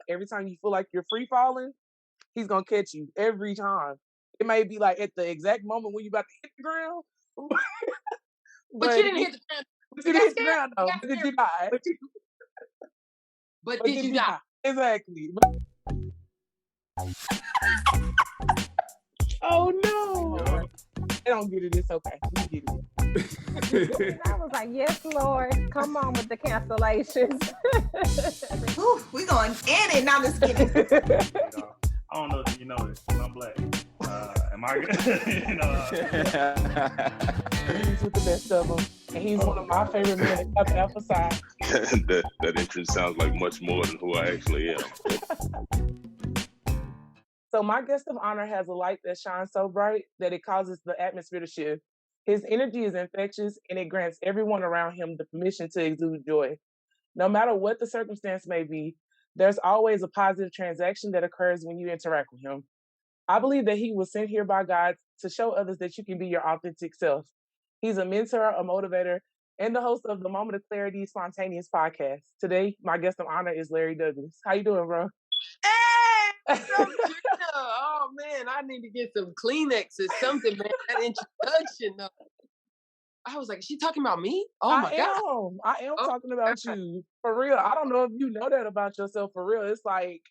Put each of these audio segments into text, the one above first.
every time you feel like you're free falling, he's gonna catch you every time. It may be like at the exact moment when you about to hit the ground, but you didn't hit the ground. But you didn't hit the ground though. But did you die? But did you die? Exactly. Oh no! They don't get it. It's okay. We get it. I was like, yes, Lord, come on with the cancellations. Ooh, we going in it now. Let's get it. I don't know if you know this, but I'm black. Am I good? He's with the best of them, and he's one of my favorite men to come outside. that entrance sounds like much more than who I actually am. So my guest of honor has a light that shines so bright that it causes the atmosphere to shift. His energy is infectious, and it grants everyone around him the permission to exude joy. No matter what the circumstance may be, there's always a positive transaction that occurs when you interact with him. I believe that he was sent here by God to show others that you can be your authentic self. He's a mentor, a motivator, and the host of the Moment of Clarity Spontaneous podcast. Today, my guest of honor is Larry Douglas. How you doing, bro? Hey! Oh, man, I need to get some Kleenex or something, man. That introduction, though. I was like, is she talking about me? Oh, my God. I am talking about you. For real. I don't know if you know that about yourself, for real. It's like,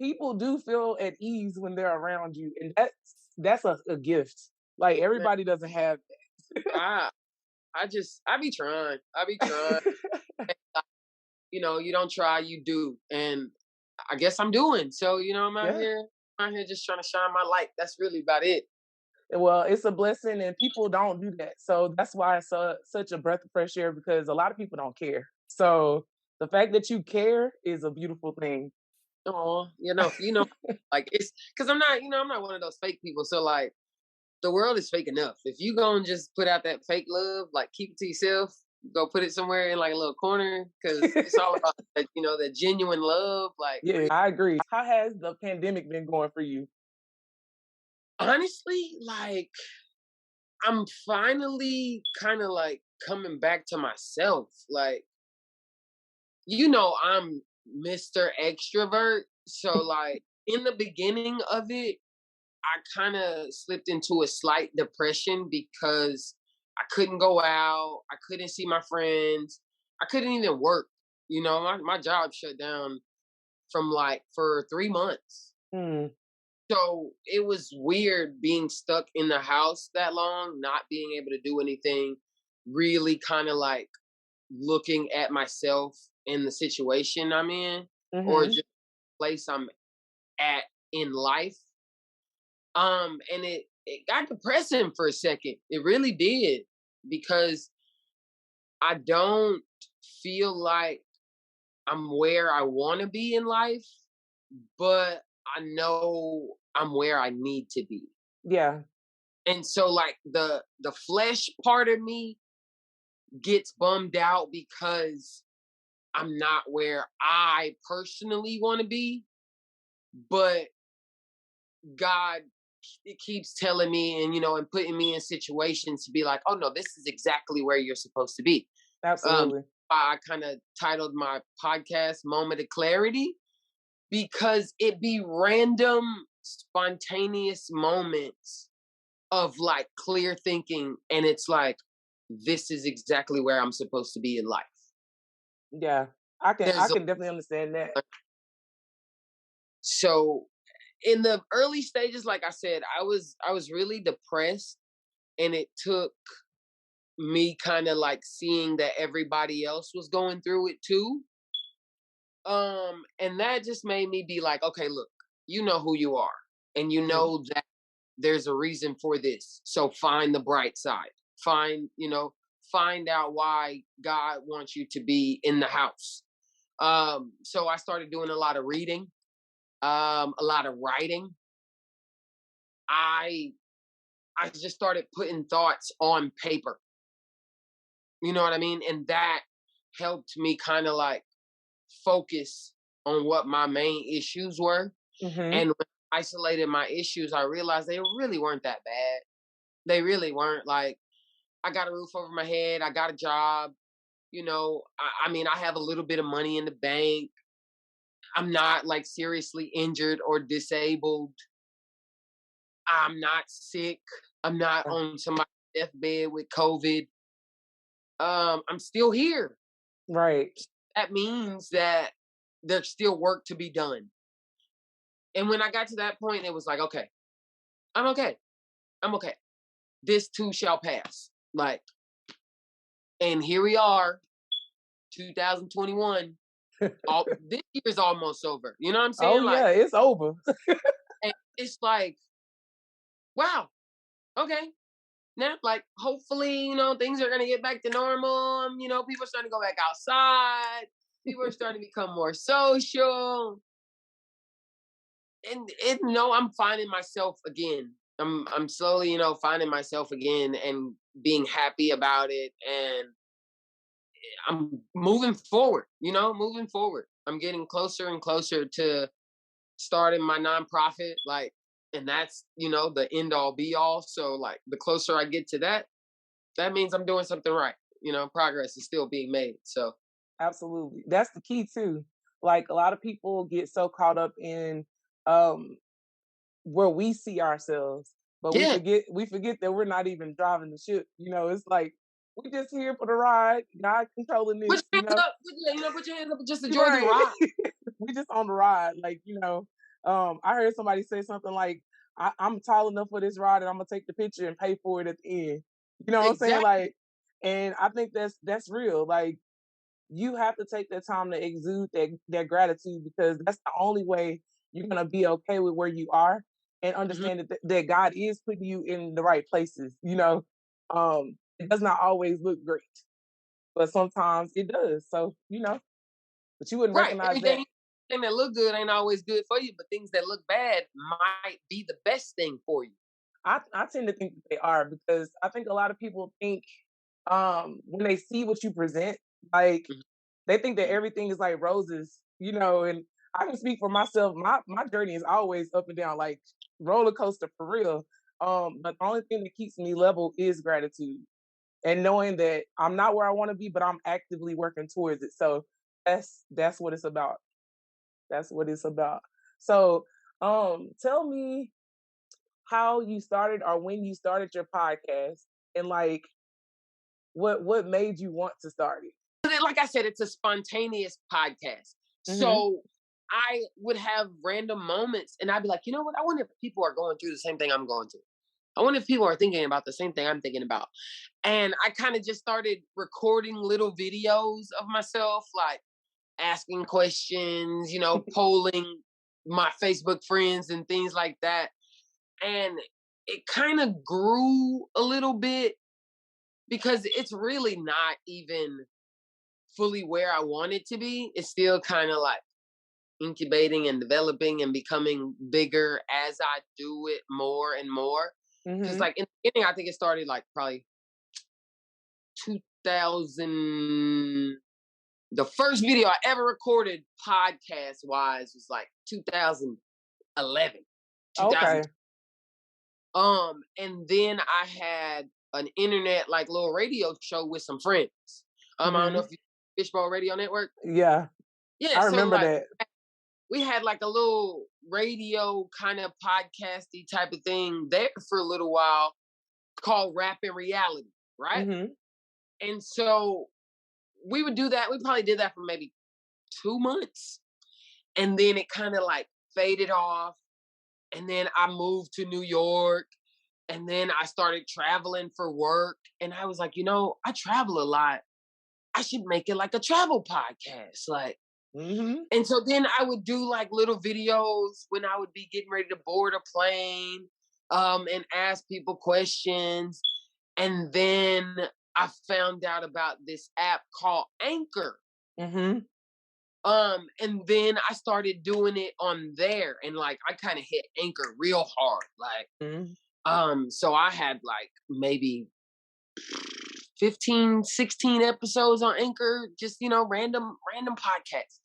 people do feel at ease when they're around you. And that's a gift. Like, everybody doesn't have that. I be trying. You don't try, you do. And I guess I'm doing. So, I'm out here just trying to shine my light. That's really about it. Well, it's a blessing, and people don't do that. So that's why it's such a breath of fresh air, because a lot of people don't care. So the fact that you care is a beautiful thing. Oh, like it's because I'm not one of those fake people. So like, the world is fake enough. If you go and just put out that fake love, like keep it to yourself, go put it somewhere in like a little corner, because it's all about that, that genuine love. Like, yeah, I agree. How has the pandemic been going for you? Honestly, like, I'm finally kind of like coming back to myself. Like, I'm Mr. Extrovert. So like in the beginning of it, I kind of slipped into a slight depression because I couldn't go out. I couldn't see my friends. I couldn't even work. My job shut down for 3 months. Mm. So it was weird being stuck in the house that long, not being able to do anything, really kind of like looking at myself in the situation I'm in, or just the place I'm at in life. And it got depressing for a second. It really did, because I don't feel like I'm where I want to be in life, but I know I'm where I need to be. Yeah. And so like the flesh part of me gets bummed out because I'm not where I personally want to be, but God, it keeps telling me and putting me in situations to be like, oh no, this is exactly where you're supposed to be. Absolutely. I kind of titled my podcast Moment of Clarity, because it be random, spontaneous moments of like clear thinking, and it's like, this is exactly where I'm supposed to be in life. Yeah, I can definitely understand that. So in the early stages, like I said, I was really depressed, and it took me kind of like seeing that everybody else was going through it too. And that just made me be like, okay, look, you know who you are, and you know that there's a reason for this. So find the bright side. Find out why God wants you to be in the house. So I started doing a lot of reading, a lot of writing. I just started putting thoughts on paper. You know what I mean? And that helped me kind of like focus on what my main issues were. And when I isolated my issues, I realized they really weren't that bad. They really weren't. Like, I got a roof over my head. I got a job. I have a little bit of money in the bank. I'm not like seriously injured or disabled. I'm not sick. I'm not on somebody's deathbed with COVID. I'm still here. Right. That means that there's still work to be done. And when I got to that point, it was like, okay, I'm okay. I'm okay. This too shall pass. Like, and here we are, 2021. This year's almost over. You know what I'm saying? Oh yeah, it's over. And it's like, wow, okay. Now, like, hopefully, things are gonna get back to normal. People are starting to go back outside. People are starting to become more social. And I'm finding myself again. I'm slowly, finding myself again and being happy about it. And I'm moving forward, moving forward. I'm getting closer and closer to starting my nonprofit, like, and that's, the end all be all. So like the closer I get to that, that means I'm doing something right. Progress is still being made. So Absolutely. That's the key too. Like a lot of people get so caught up in um where we see ourselves, but yeah, we forget that we're not even driving the ship. It's like we just here for the ride, God controlling put this, your hands up, put your hands up and just enjoy the Right. ride. We just on the ride. Like, I heard somebody say something like, I'm tall enough for this ride and I'm gonna take the picture and pay for it at the end. You know what I'm saying? Exactly. Like, and I think that's real. Like you have to take that time to exude that gratitude because that's the only way you're gonna be okay with where you are and hmm understand that God is putting you in the right places. It does not always look great, but sometimes it does. So, but you wouldn't Right. recognize that. Everything that look good ain't always good for you, but things that look bad might be the best thing for you. I tend to think that they are because I think a lot of people think when they see what you present, like Mhm. they think that everything is like roses, and I can speak for myself. My journey is always up and down, like roller coaster for real. But the only thing that keeps me level is gratitude and knowing that I'm not where I want to be, but I'm actively working towards it. So that's what it's about. That's what it's about. So tell me how you started or when you started your podcast and like what made you want to start it. Like I said, it's a spontaneous podcast. Mm-hmm. So I would have random moments and I'd be like, you know what? I wonder if people are going through the same thing I'm going through. I wonder if people are thinking about the same thing I'm thinking about. And I kind of just started recording little videos of myself, like asking questions, polling my Facebook friends and things like that. And it kind of grew a little bit because it's really not even fully where I want it to be. It's still kind of like incubating and developing and becoming bigger as I do it more and more. Because Mm-hmm. like in the beginning, I think it started like probably 2000. The first video I ever recorded podcast wise was like 2011, 2000. Okay. And then I had an internet like little radio show with some friends. I don't know Mm-hmm. if you Fishbowl Radio Network. Yeah, Yeah, I so remember like that. we had like a little radio kind of podcasty type of thing there for a little while called Rap and Reality, right? Mm-hmm. And so we would do that. We probably did that for maybe 2 months. And then it kind of like faded off. And then I moved to New York. And then I started traveling for work. And I was like, I travel a lot. I should make it like a travel podcast. Like, Mm-hmm. and so then I would do like little videos when I would be getting ready to board a plane, and ask people questions. And then I found out about this app called Anchor. Mm-hmm. And then I started doing it on there, and like I kind of hit Anchor real hard. Like, so I had like maybe 15, 16 episodes on Anchor, just random podcasts.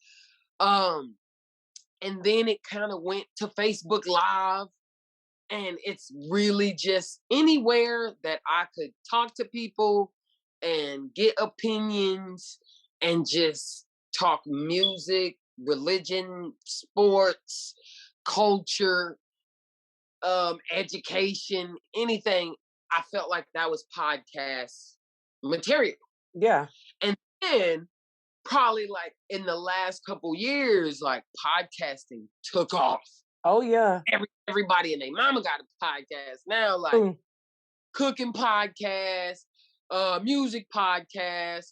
And then it kind of went to Facebook Live, and it's really just anywhere that I could talk to people and get opinions and just talk music religion, sports, culture, education, anything, I felt like that was podcast material. Yeah. And then probably like in the last couple years, like podcasting took off. Oh yeah. Everybody and their mama got a podcast now, like cooking podcast, music podcast,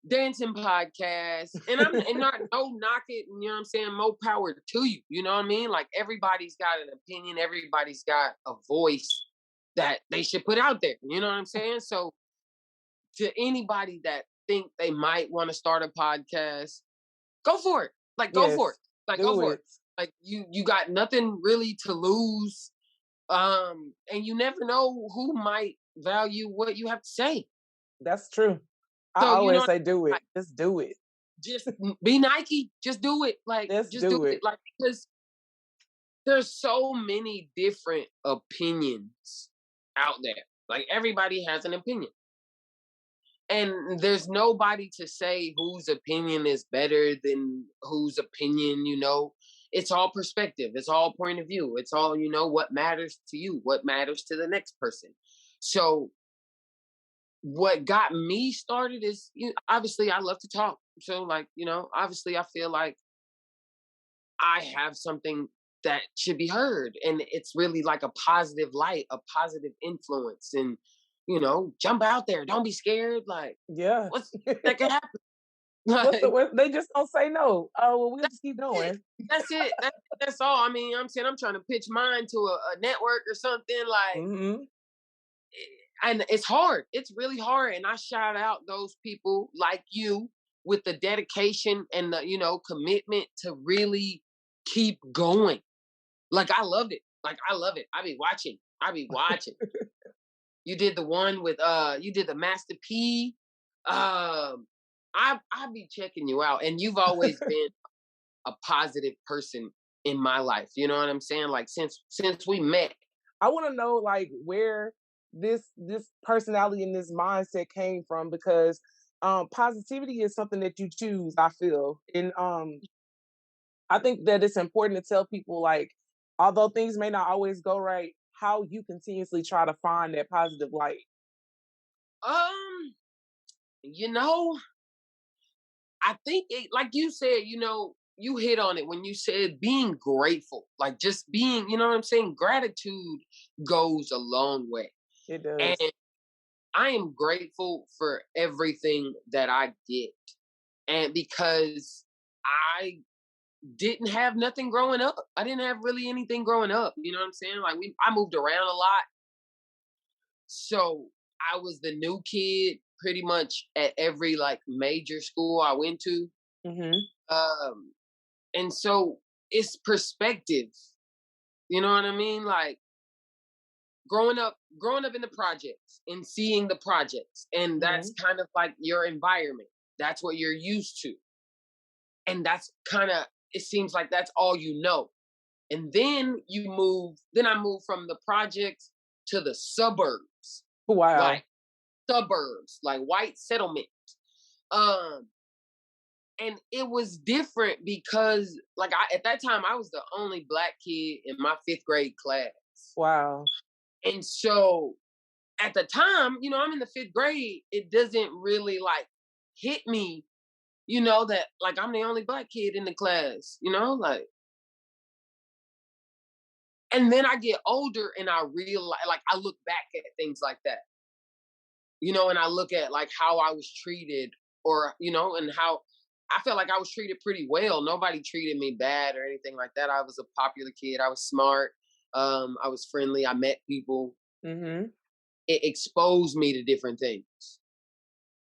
dancing podcast. And not no knock it, you know what I'm saying? More power to you. You know what I mean? Like everybody's got an opinion, everybody's got a voice that they should put out there. You know what I'm saying? So to anybody that think they might want to start a podcast, go for it. Like go for it. Like go for it. Like you got nothing really to lose. And you never know who might value what you have to say. That's true. I always say do it. Like, just do it. Just be Nike. Just do it. Like just do it. Like because there's so many different opinions out there. Like everybody has an opinion. And there's nobody to say whose opinion is better than whose opinion, you know. It's all perspective. It's all point of view. It's all, you know, what matters to you, what matters to the next person. So what got me started is, obviously, I love to talk. So, like, you know, obviously, I feel like I have something that should be heard. And it's really like a positive light, a positive influence. And, you know, jump out there. Don't be scared. Like, what's that can happen? Like, they just don't say no. Oh, well, we'll just keep going. That's it. That's all. I mean, I'm saying I'm trying to pitch mine to a network or something like, and it's hard. It's really hard. And I shout out those people like you with the dedication and the, you know, commitment to really keep going. Like, I loved it. Like, I love it. I be watching. You did the one with, you did the Master P. I be checking you out, and you've always been a positive person in my life. You know what I'm saying? Like since we met. I want to know like where this personality and this mindset came from, because positivity is something that you choose, I feel. And I think that it's important to tell people, like, although things may not always go right, how you continuously try to find that positive light. You know, I think like you said, you know, you hit on it when you said being grateful, like just being, you know what I'm saying? Gratitude goes a long way. It does. And I am grateful for everything that I get. And because I didn't have nothing growing up. I didn't have really anything growing up. You know what I'm saying? Like I moved around a lot. So I was the new kid pretty much at every like major school I went to. And so it's perspective. You know what I mean? Like growing up in the projects and seeing the projects, and that's kind of like your environment. That's what you're used to. And that's kind of, it seems like that's all you know. And then I moved from the projects to the suburbs. Wow. Like suburbs, like white settlement. And it was different because like at that time I was the only Black kid in my 5th grade class. Wow. And so at the time, you know, I'm in the 5th grade, it doesn't really like hit me, you know, that like I'm the only Black kid in the class, you know, like. And then I get older and I realize, like, I look back at things like that, you know, and I look at like how I was treated, or, you know, and how I felt like I was treated pretty well. Nobody treated me bad or anything like that. I was a popular kid. I was smart. I was friendly. I met people. It exposed me to different things.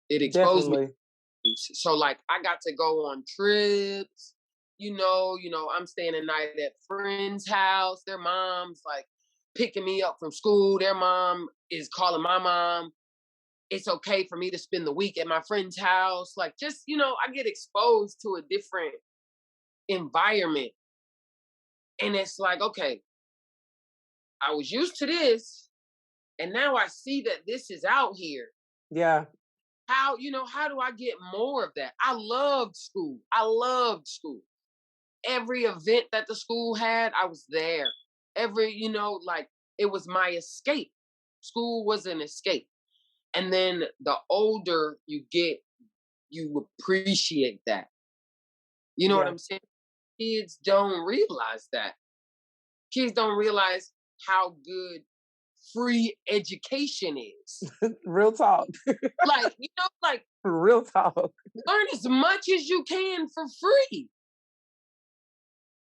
It exposed me. So like I got to go on trips, you know, I'm staying a night at friends' house. Their mom's like picking me up from school. Their mom is calling my mom. It's okay for me to spend the week at my friend's house. Like just, you know, I get exposed to a different environment. And it's like, okay, I was used to this, and now I see that this is out here. Yeah. How do I get more of that? I loved school. every event that the school had, I was there. Every, like it was my escape. School was an escape. And then the older you get, you appreciate that. You know what Yeah. I'm saying? Kids don't realize that. Kids don't realize how good free education is. Real talk. Like, Real talk. learn as much as you can for free.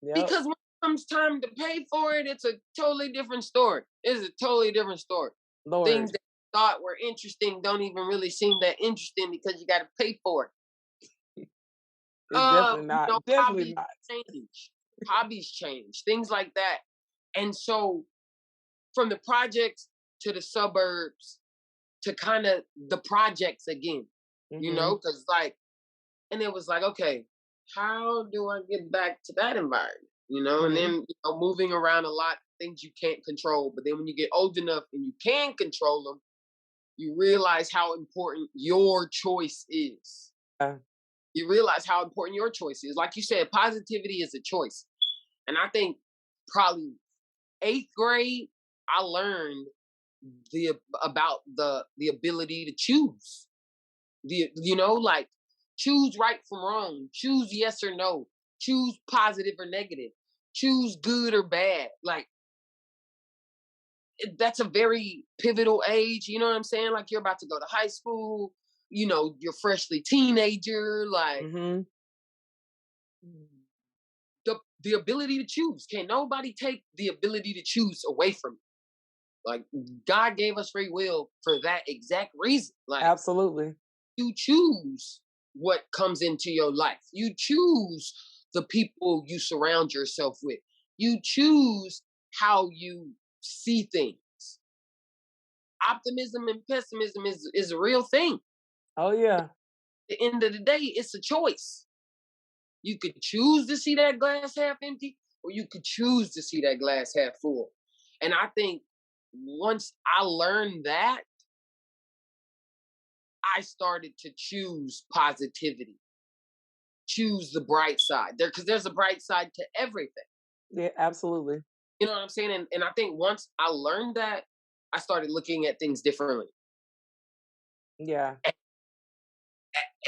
Yep. Because when it comes time to pay for it, it's a totally different story. It's a totally different story. Lord. Things that you thought were interesting don't even really seem that interesting because you got to pay for it. It's definitely not. Definitely hobbies not. change. Hobbies change. Things like that. And so from the projects to the suburbs to kind of the projects again, because and it was like, okay, how do I get back to that environment? And then moving around a lot, things you can't control. But then when you get old enough and you can control them, you realize how important your choice is. You realize how important your choice is. Like you said, positivity is a choice. And I think probably 8th grade, I learned about the ability to choose. Choose right from wrong, choose yes or no, choose positive or negative, choose good or bad. Like that's a very pivotal age. You know what I'm saying? Like you're about to go to high school. You're freshly teenager. Like the ability to choose. Can't nobody take the ability to choose away from you. Like God gave us free will for that exact reason. Like absolutely. You choose what comes into your life. You choose the people you surround yourself with. You choose how you see things. Optimism and pessimism is a real thing. Oh, yeah. At the end of the day, it's a choice. You could choose to see that glass half empty, or you could choose to see that glass half full. And I think once I learned that, I started to choose positivity, choose the bright side there, because there's a bright side to everything. Yeah, absolutely. You know what I'm saying? And I think once I learned that, I started looking at things differently. Yeah.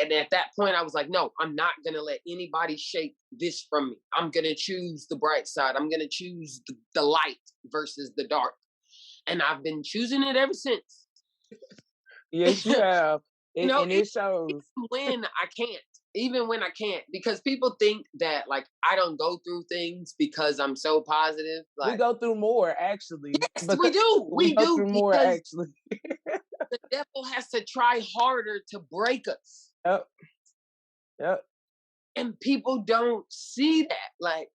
And at that point, I was like, no, I'm not going to let anybody shape this from me. I'm going to choose the bright side. I'm going to choose the light versus the dark. And I've been choosing it ever since. Yes, you have. And it shows. Even when I can't, because people think that like I don't go through things because I'm so positive. Like, we go through more, actually. Yes, we do. We go through more, actually. The devil has to try harder to break us. Yep. And people don't see that. Like,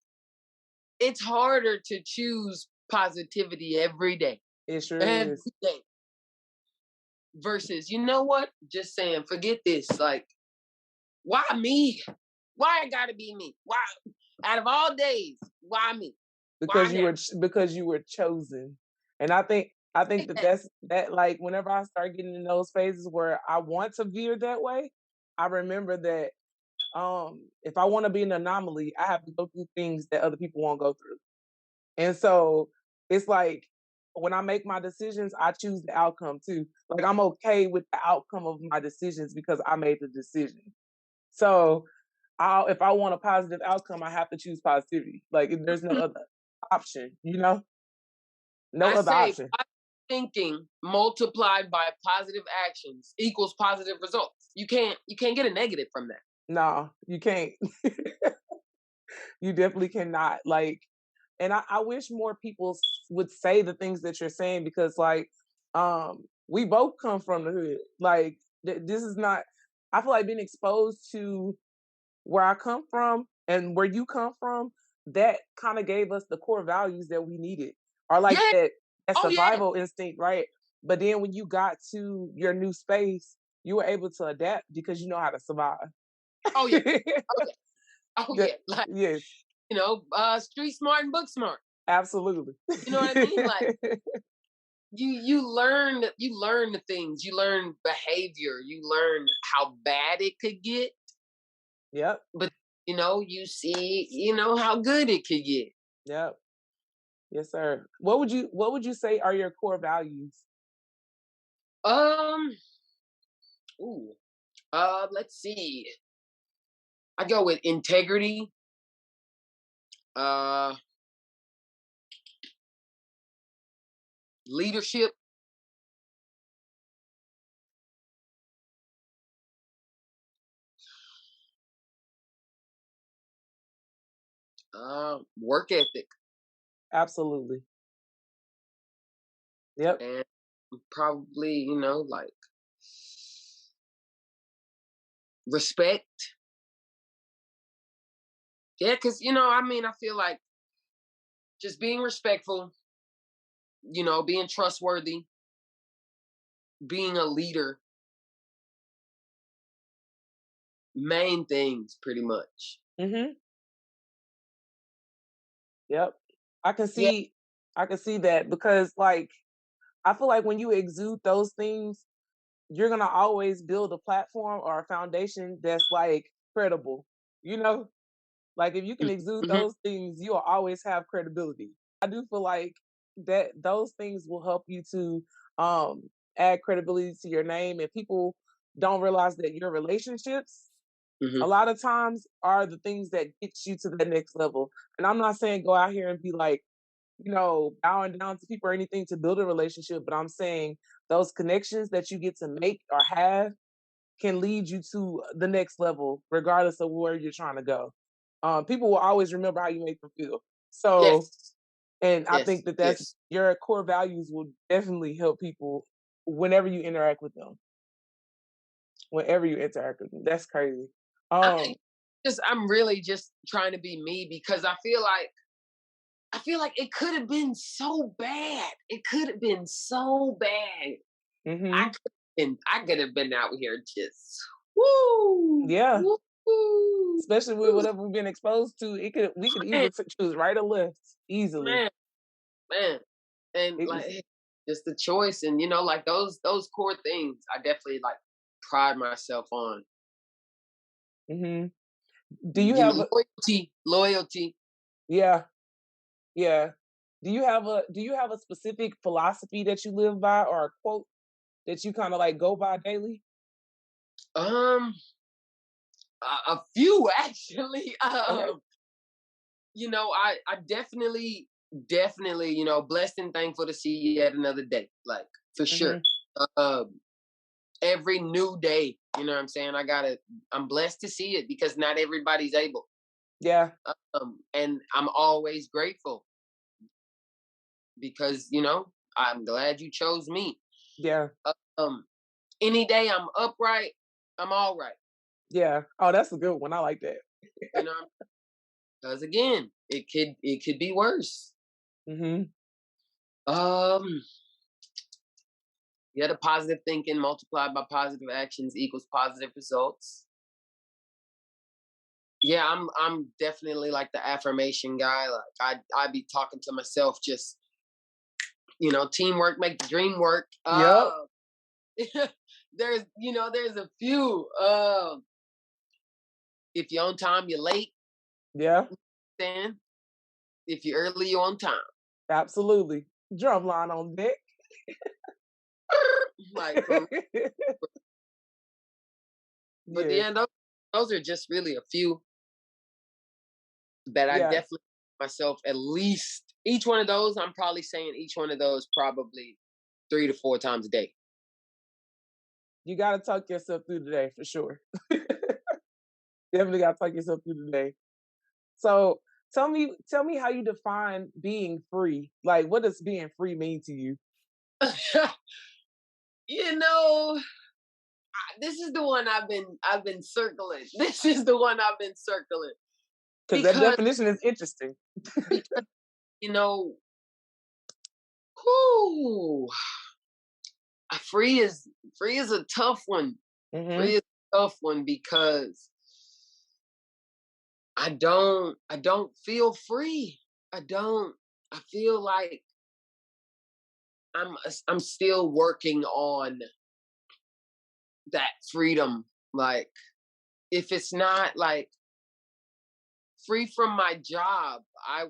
it's harder to choose positivity every day. It sure every is. day. Versus, you know what? Just saying, forget this. Like, why me? Why it gotta be me? Why? Out of all days, why me? Because you were chosen. And I think that's like whenever I start getting in those phases where I want to veer that way, I remember that if I want to be an anomaly, I have to go through things that other people won't go through. And so it's like when I make my decisions, I choose the outcome too. Like I'm okay with the outcome of my decisions because I made the decision. So if I want a positive outcome, I have to choose positivity. Like there's no other option, No other option. Thinking multiplied by positive actions equals positive results. You can't get a negative from that. No, you can't. You definitely cannot. Like, and I wish more people would say the things that you're saying because, like, we both come from the hood. Like, this is not. I feel like being exposed to where I come from and where you come from, that kind of gave us the core values that we needed, or like that survival instinct, right? But then when you got to your new space, you were able to adapt because you know how to survive. Oh yeah. Like, yes. Street smart and book smart. Absolutely. You know what I mean? Like you learn the things, you learn behavior, you learn how bad it could get. Yep. But you see, how good it could get. Yep. Yes, sir. What would you say are your core values? Um, ooh, let's see. I go with integrity, uh, leadership, work ethic, Absolutely. Yep. and probably, like respect. Yeah, because I feel like just being respectful, being trustworthy, being a leader, main things pretty much. Mhm. Yep. I can Yeah. see I can see that because like I feel like when you exude those things, you're gonna always build a platform or a foundation that's like credible. You know? Like if you can exude Mm-hmm. those things, you'll always have credibility. I do feel like that those things will help you to um add credibility to your name, and people don't realize that your relationships Hmm. a lot of times are the things that get you to the next level. And I'm not saying go out here and be like, bowing down to people or anything to build a relationship, but I'm saying those connections that you get to make or have can lead you to the next level, regardless of where you're trying to go. People will always remember how you make them feel. So, Yes. and I Yes. think that that's Yes. your core values will definitely help people whenever you interact with them. Whenever you interact with them, that's crazy. I Um, I'm really just trying to be me because I feel like it could have been so bad. It could have been so bad. hmm I could have been out here just woo, yeah, woo, woo, especially with woo. whatever we've been exposed to, we could Man, either choose right or left easily. man, man. And It was, like just the choice and like those core things I definitely like pride myself on. hmm Do you have a Loyalty. yeah, yeah. Do you have a specific philosophy that you live by or a quote that you kind of like go by daily? Um, a few actually. Okay. I definitely, blessed and thankful to see yet another day, like for sure. hmm Um, every new day, you know what I'm saying? I'm blessed to see it because not everybody's able. Yeah. And I'm always grateful because, I'm glad you chose me. Yeah. Um, any day I'm upright, I'm all right. Yeah. Oh, that's a good one. I like that. You know, because again, it could be worse. hmm Um, yeah, the positive thinking multiplied by positive actions equals positive results. Yeah, I'm definitely like the affirmation guy. Like I be talking to myself, just teamwork make the dream work. Yep. There's a few. If you're on time, you're late. Yeah. Then if you're early, you're on time. Absolutely. Drum line on deck. Like, but Yes. yeah, those are just really a few that I Yeah. definitely myself at least each one of those. I'm probably saying each one of those probably 3 to 4 times a day. You got to talk yourself through the day for sure. Definitely got to talk yourself through the day. So tell me how you define being free. Like, what does being free mean to you? you know, this is the one I've been circling. This is the one I've been circling Because that because definition is interesting. because you know, whoo, free is a tough one. hmm Free is a tough one because I don't feel free. I don't. I feel like I'm still working on that freedom. Like if it's not like free from my job. I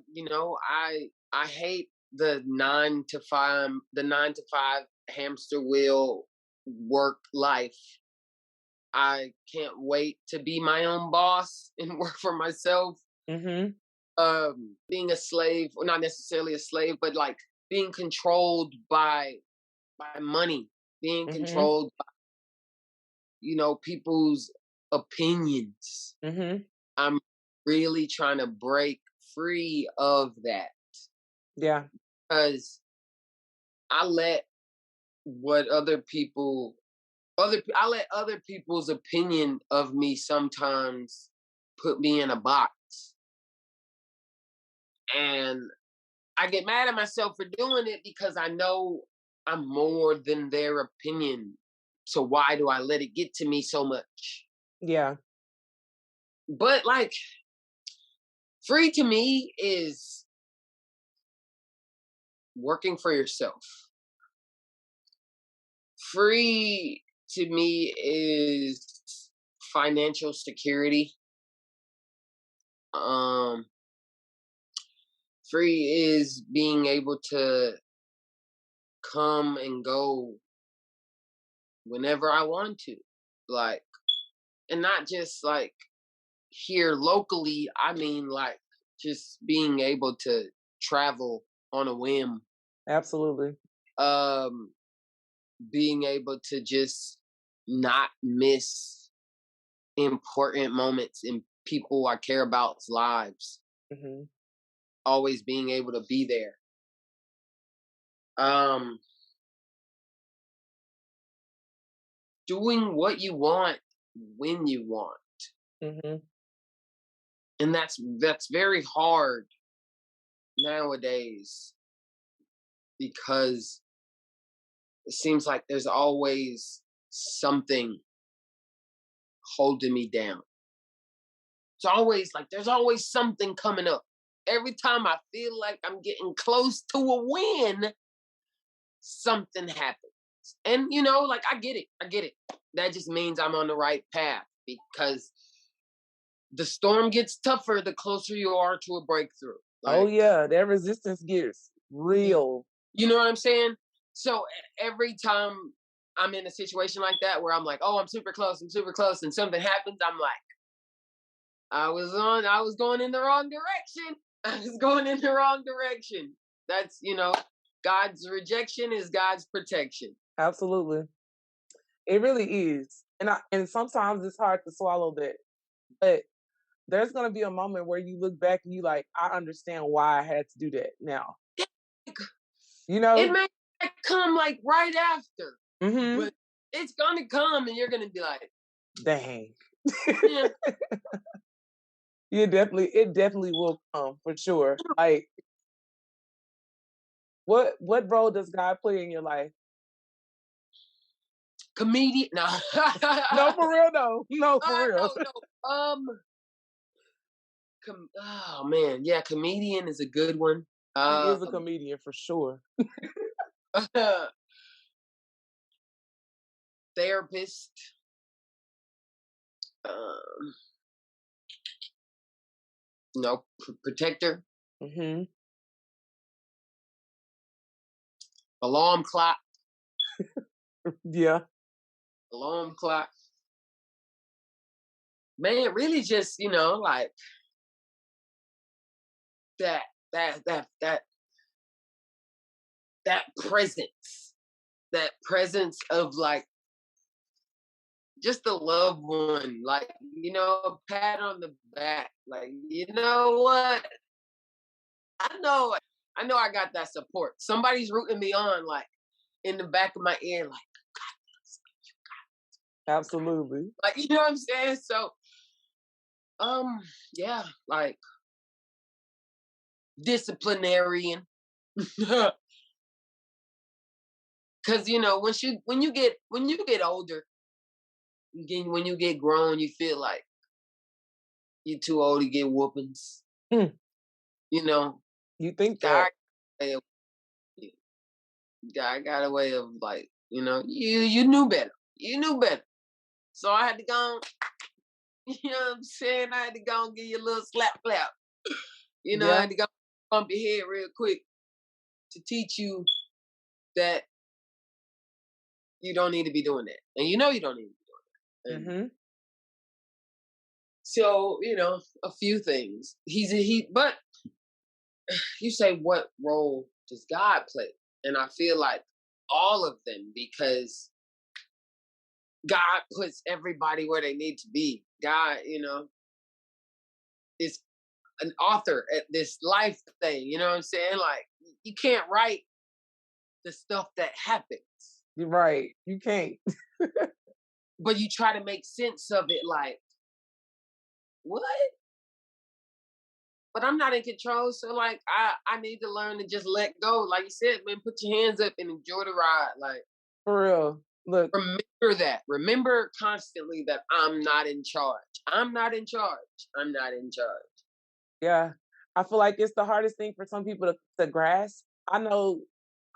hate the 9 to 5 hamster wheel work life. I can't wait to be my own boss and work for myself. Mm-hmm. Being a slave, or not necessarily a slave, but like being controlled by money, being Mm-hmm. controlled by, people's opinions. Mm-hmm. I'm really trying to break free of that. Yeah. Because I let other people's opinion of me sometimes put me in a box. And I get mad at myself for doing it because I know I'm more than their opinion. So why do I let it get to me so much? Yeah. But like, free to me is working for yourself. Free to me is financial security. Free is being able to come and go whenever I want to. Like, and not just like here locally, I mean like just being able to travel on a whim. Absolutely. Being able to just not miss important moments in people I care about's lives. Mm-hmm. Always being able to be there. Doing what you want when you want. Mm-hmm. And that's very hard nowadays because it seems like there's always something holding me down. It's always like there's always something coming up. Every time I feel like I'm getting close to a win, something happens. And like I get it. That just means I'm on the right path because the storm gets tougher the closer you are to a breakthrough. Oh yeah, that resistance gets real. You know what I'm saying? So every time I'm in a situation like that where I'm like, oh, I'm super close, and something happens, I'm like, I was going in the wrong direction. I was going in the wrong direction. That's, God's rejection is God's protection. Absolutely. It really is. And sometimes it's hard to swallow that. But there's gonna be a moment where you look back and you like, I understand why I had to do that now. It may come like right after. Mm-hmm. But it's gonna come and you're gonna be like, dang. yeah. It definitely will come for sure. Like, what role does God play in your life? Comedian? No. No, for real, no. No, for real. No. Oh man, yeah, comedian is a good one. He is a comedian for sure. Therapist. Protector. Mm-hmm. Alarm clock. Yeah. Alarm clock. Man, really just, like that presence. That presence of like just a loved one, like, a pat on the back. Like, you know what? I know I got that support. Somebody's rooting me on, like, in the back of my ear, like, Absolutely. like, you know what I'm saying? So, yeah, like, disciplinarian. Because, when you get older, when you get grown, you feel like you're too old to get whoopings. You think God, that? God got a way of like, you knew better. You knew better. So I had to go, You know what I'm saying? I had to go and give you a little slap clap. You know, I Yeah, had to go bump your head real quick to teach you that you don't need to be doing that. And you know you don't need to be doing that. And so, you know, a few things. But you say, what role does God play? And I feel like all of them, because God puts everybody where they need to be. God, you know, is an author at this life thing. You know what I'm saying? Like, you can't write the stuff that happens, you're right. You can't. but you try to make sense of it. Like, what? But I'm not in control, so like I need to learn to just let go. Like you said, man, put your hands up and enjoy the ride. Like, For real. Look, remember that. Remember constantly that I'm not in charge. I'm not in charge. I'm not in charge. yeah. I feel like it's the hardest thing for some people to grasp. I know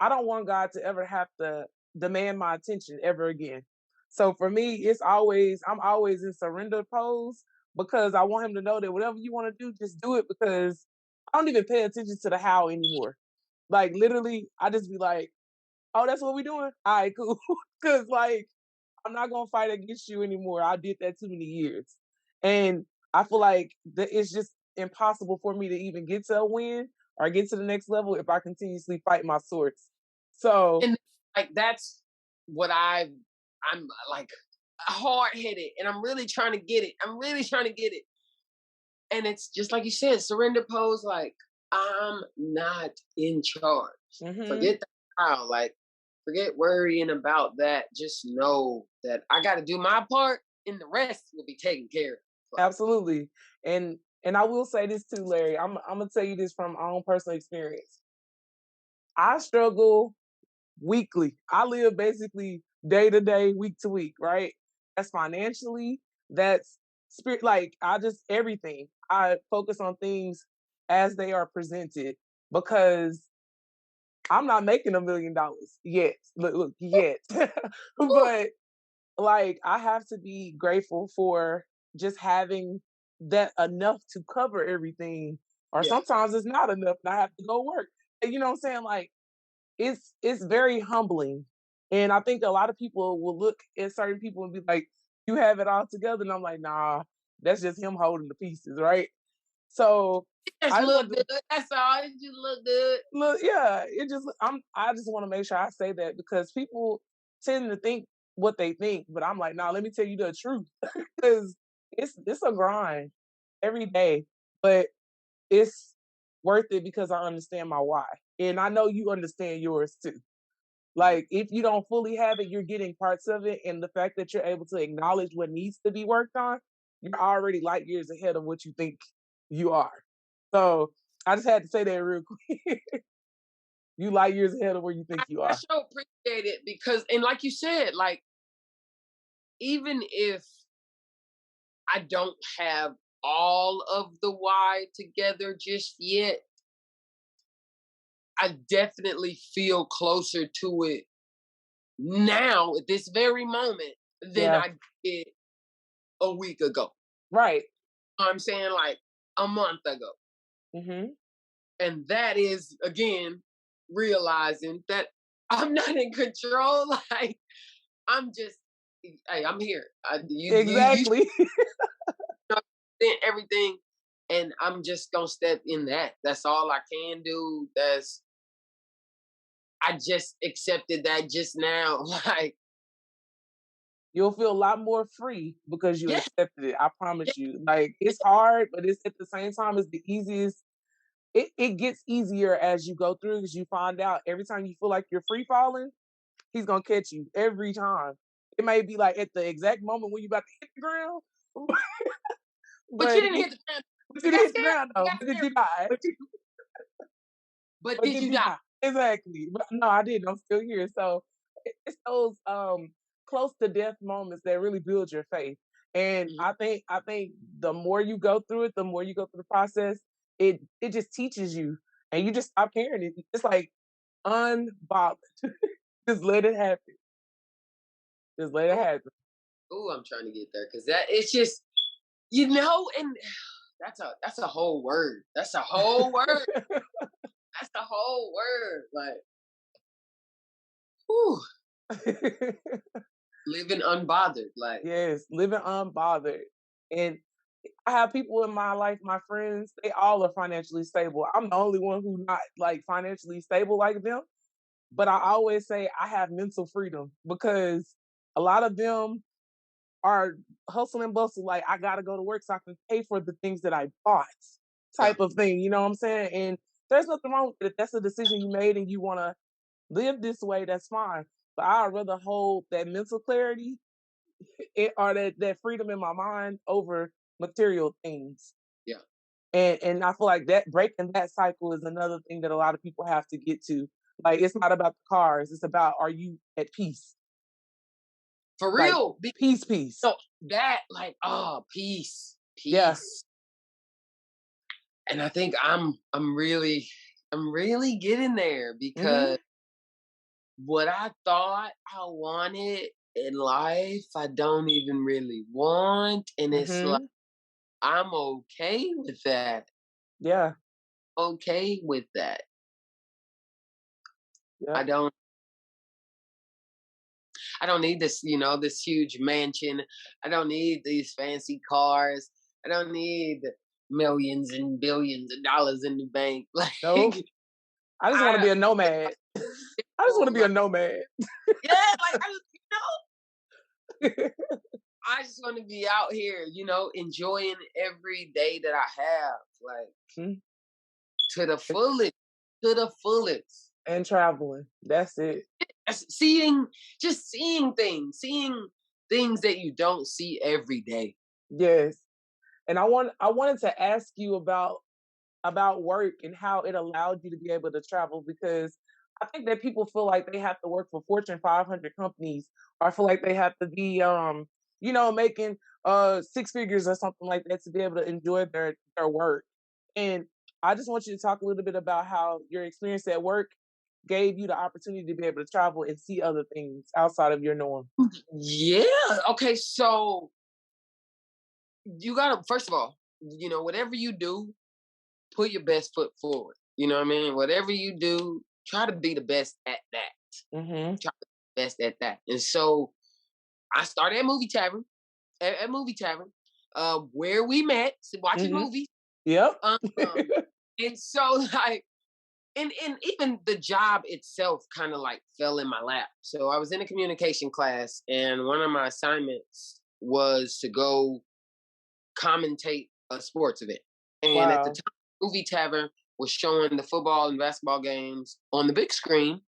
I don't want God to ever have to demand my attention ever again. So for me, I'm always in surrender pose because I want him to know that whatever you want to do, just do it because I don't even pay attention to the how anymore. Like literally, I just be like, oh, that's what we doing? All right, cool. Cause like I'm not gonna fight against you anymore. I did that too many years. And I feel like it's just impossible for me to even get to a win or get to the next level if I continuously fight my swords. So And like that's what I'm like hard headed, and I'm really trying to get it. I'm really trying to get it. And it's just like you said, surrender pose. Like, I'm not in charge. mhm, Forget the how. Like, forget worrying about that. Just know that I got to do my part, and the rest will be taken care of. Like, absolutely. And I will say this too, Larry. I'm gonna tell you this from my own personal experience. I struggle weekly. I live basically day to day, week to week, right? That's financially, that's spirit, like I just everything. I focus on things as they are presented because I'm not making $1 million yet. Look, yet. But like I have to be grateful for just having that enough to cover everything. Or yeah. sometimes it's not enough and I have to go work. And you know what I'm saying? Like it's very humbling. And I think a lot of people will look at certain people and be like, you have it all together. And I'm like, nah, that's just him holding the pieces, right? So Just I just look want good. to That's all. It just look good. look, yeah, I just want to make sure I say that because people tend to think what they think, but I'm like, nah, let me tell you the truth. Because it's a grind every day, but it's worth it because I understand my why. And I know you understand yours too. Like if you don't fully have it, you're getting parts of it. And the fact that you're able to acknowledge what needs to be worked on, you're already light years ahead of what you think you are. So I just had to say that real quick. You light years ahead of where you think you I are. so appreciate it because, and like you said, like, even if I don't have all of the why together just yet, I definitely feel closer to it now at this very moment than Yeah. I did a week ago. Right. You know what I'm saying, like a month ago. Hmm. And that is again realizing that I'm not in control. Like, I'm just, hey, I'm here. You Exactly. did everything, and I'm just gonna step in that. That's all I can do. I just accepted that just now. Like, You'll feel a lot more free because you yeah, accepted it. I yeah, promise you. Like it's hard, but it's at the same time it's the easiest. It gets easier as you go through because you find out every time you feel like you're free falling, he's gonna catch you every time. It may be like at the exact moment when you're about to hit the ground, but you but didn't hit the ground. you You didn't got hit the scared. ground You though. got But did scared. you die? But But did did you you die? not? Exactly. But no, I didn't. I'm still here. So it's those close to death moments that really build your faith. And Mhm. I think the more you go through it, the more you go through the process, it just teaches you and you just stop caring. It's like unbothered. Just let it happen. Just let it Ooh, happen. ooh, I'm trying to get there because that it's just And that's a whole word. That's a whole word. That's a whole word. Like, whew, living unbothered. Like, Yes, living unbothered. And I have people in my life, my friends, they all are financially stable. I'm the only one who not like financially stable like them. But I always say I have mental freedom because a lot of them are hustle and bustle. Like I gotta go to work so I can pay for the things that I bought, yeah, type of thing. You know what I'm saying? And there's nothing wrong with it. If that's a decision you made and you want to live this way, that's fine. But I'd rather hold that mental clarity or that freedom in my mind over material things. yeah. And I feel like that breaking that cycle is another thing that a lot of people have to get to. Like it's not about the cars; it's about are you at peace? For Like real. peace. So that, like, oh, peace. Yeah. And I think I'm really getting there Hmm. because what I thought I wanted in life, I don't even really want. And it's like, Hmm. I'm okay with that. Yeah. Okay with that. Yeah. I don't I don't need this, this huge mansion. I don't need these fancy cars. I don't need millions and billions of dollars in the bank. Nope. Like, I just want to I be a nomad. I just want to be a like, nomad. yeah, like I just want to be out here, enjoying every day that I have, like Mhm. to the fullest, to the fullest. And traveling. That's it. Just seeing things that you don't see every day. Yes. And I wanted to ask you about work and how it allowed you to be able to travel because I think that people feel like they have to work for Fortune 500 companies or feel like they have to be making six figures or something like that to be able to enjoy their work. And I just want you to talk a little bit about how your experience at work gave you the opportunity to be able to travel and see other things outside of your norm. Yeah. Okay. So you gotta, first of all, whatever you do, put your best foot forward. You know what I mean? Whatever you do, try to be the best at that. Mhm. Try to be the best at that. And so I started at movie tavern, at movie tavern, where we met, watching Mhm. movies. Yep. Um, and so like, and even the job itself kind of like fell in my lap. So I was in a communication class, and one of my assignments was to go commentate a sports event. And at the Wow. time, Movie Tavern was showing the football and basketball games on the big screen.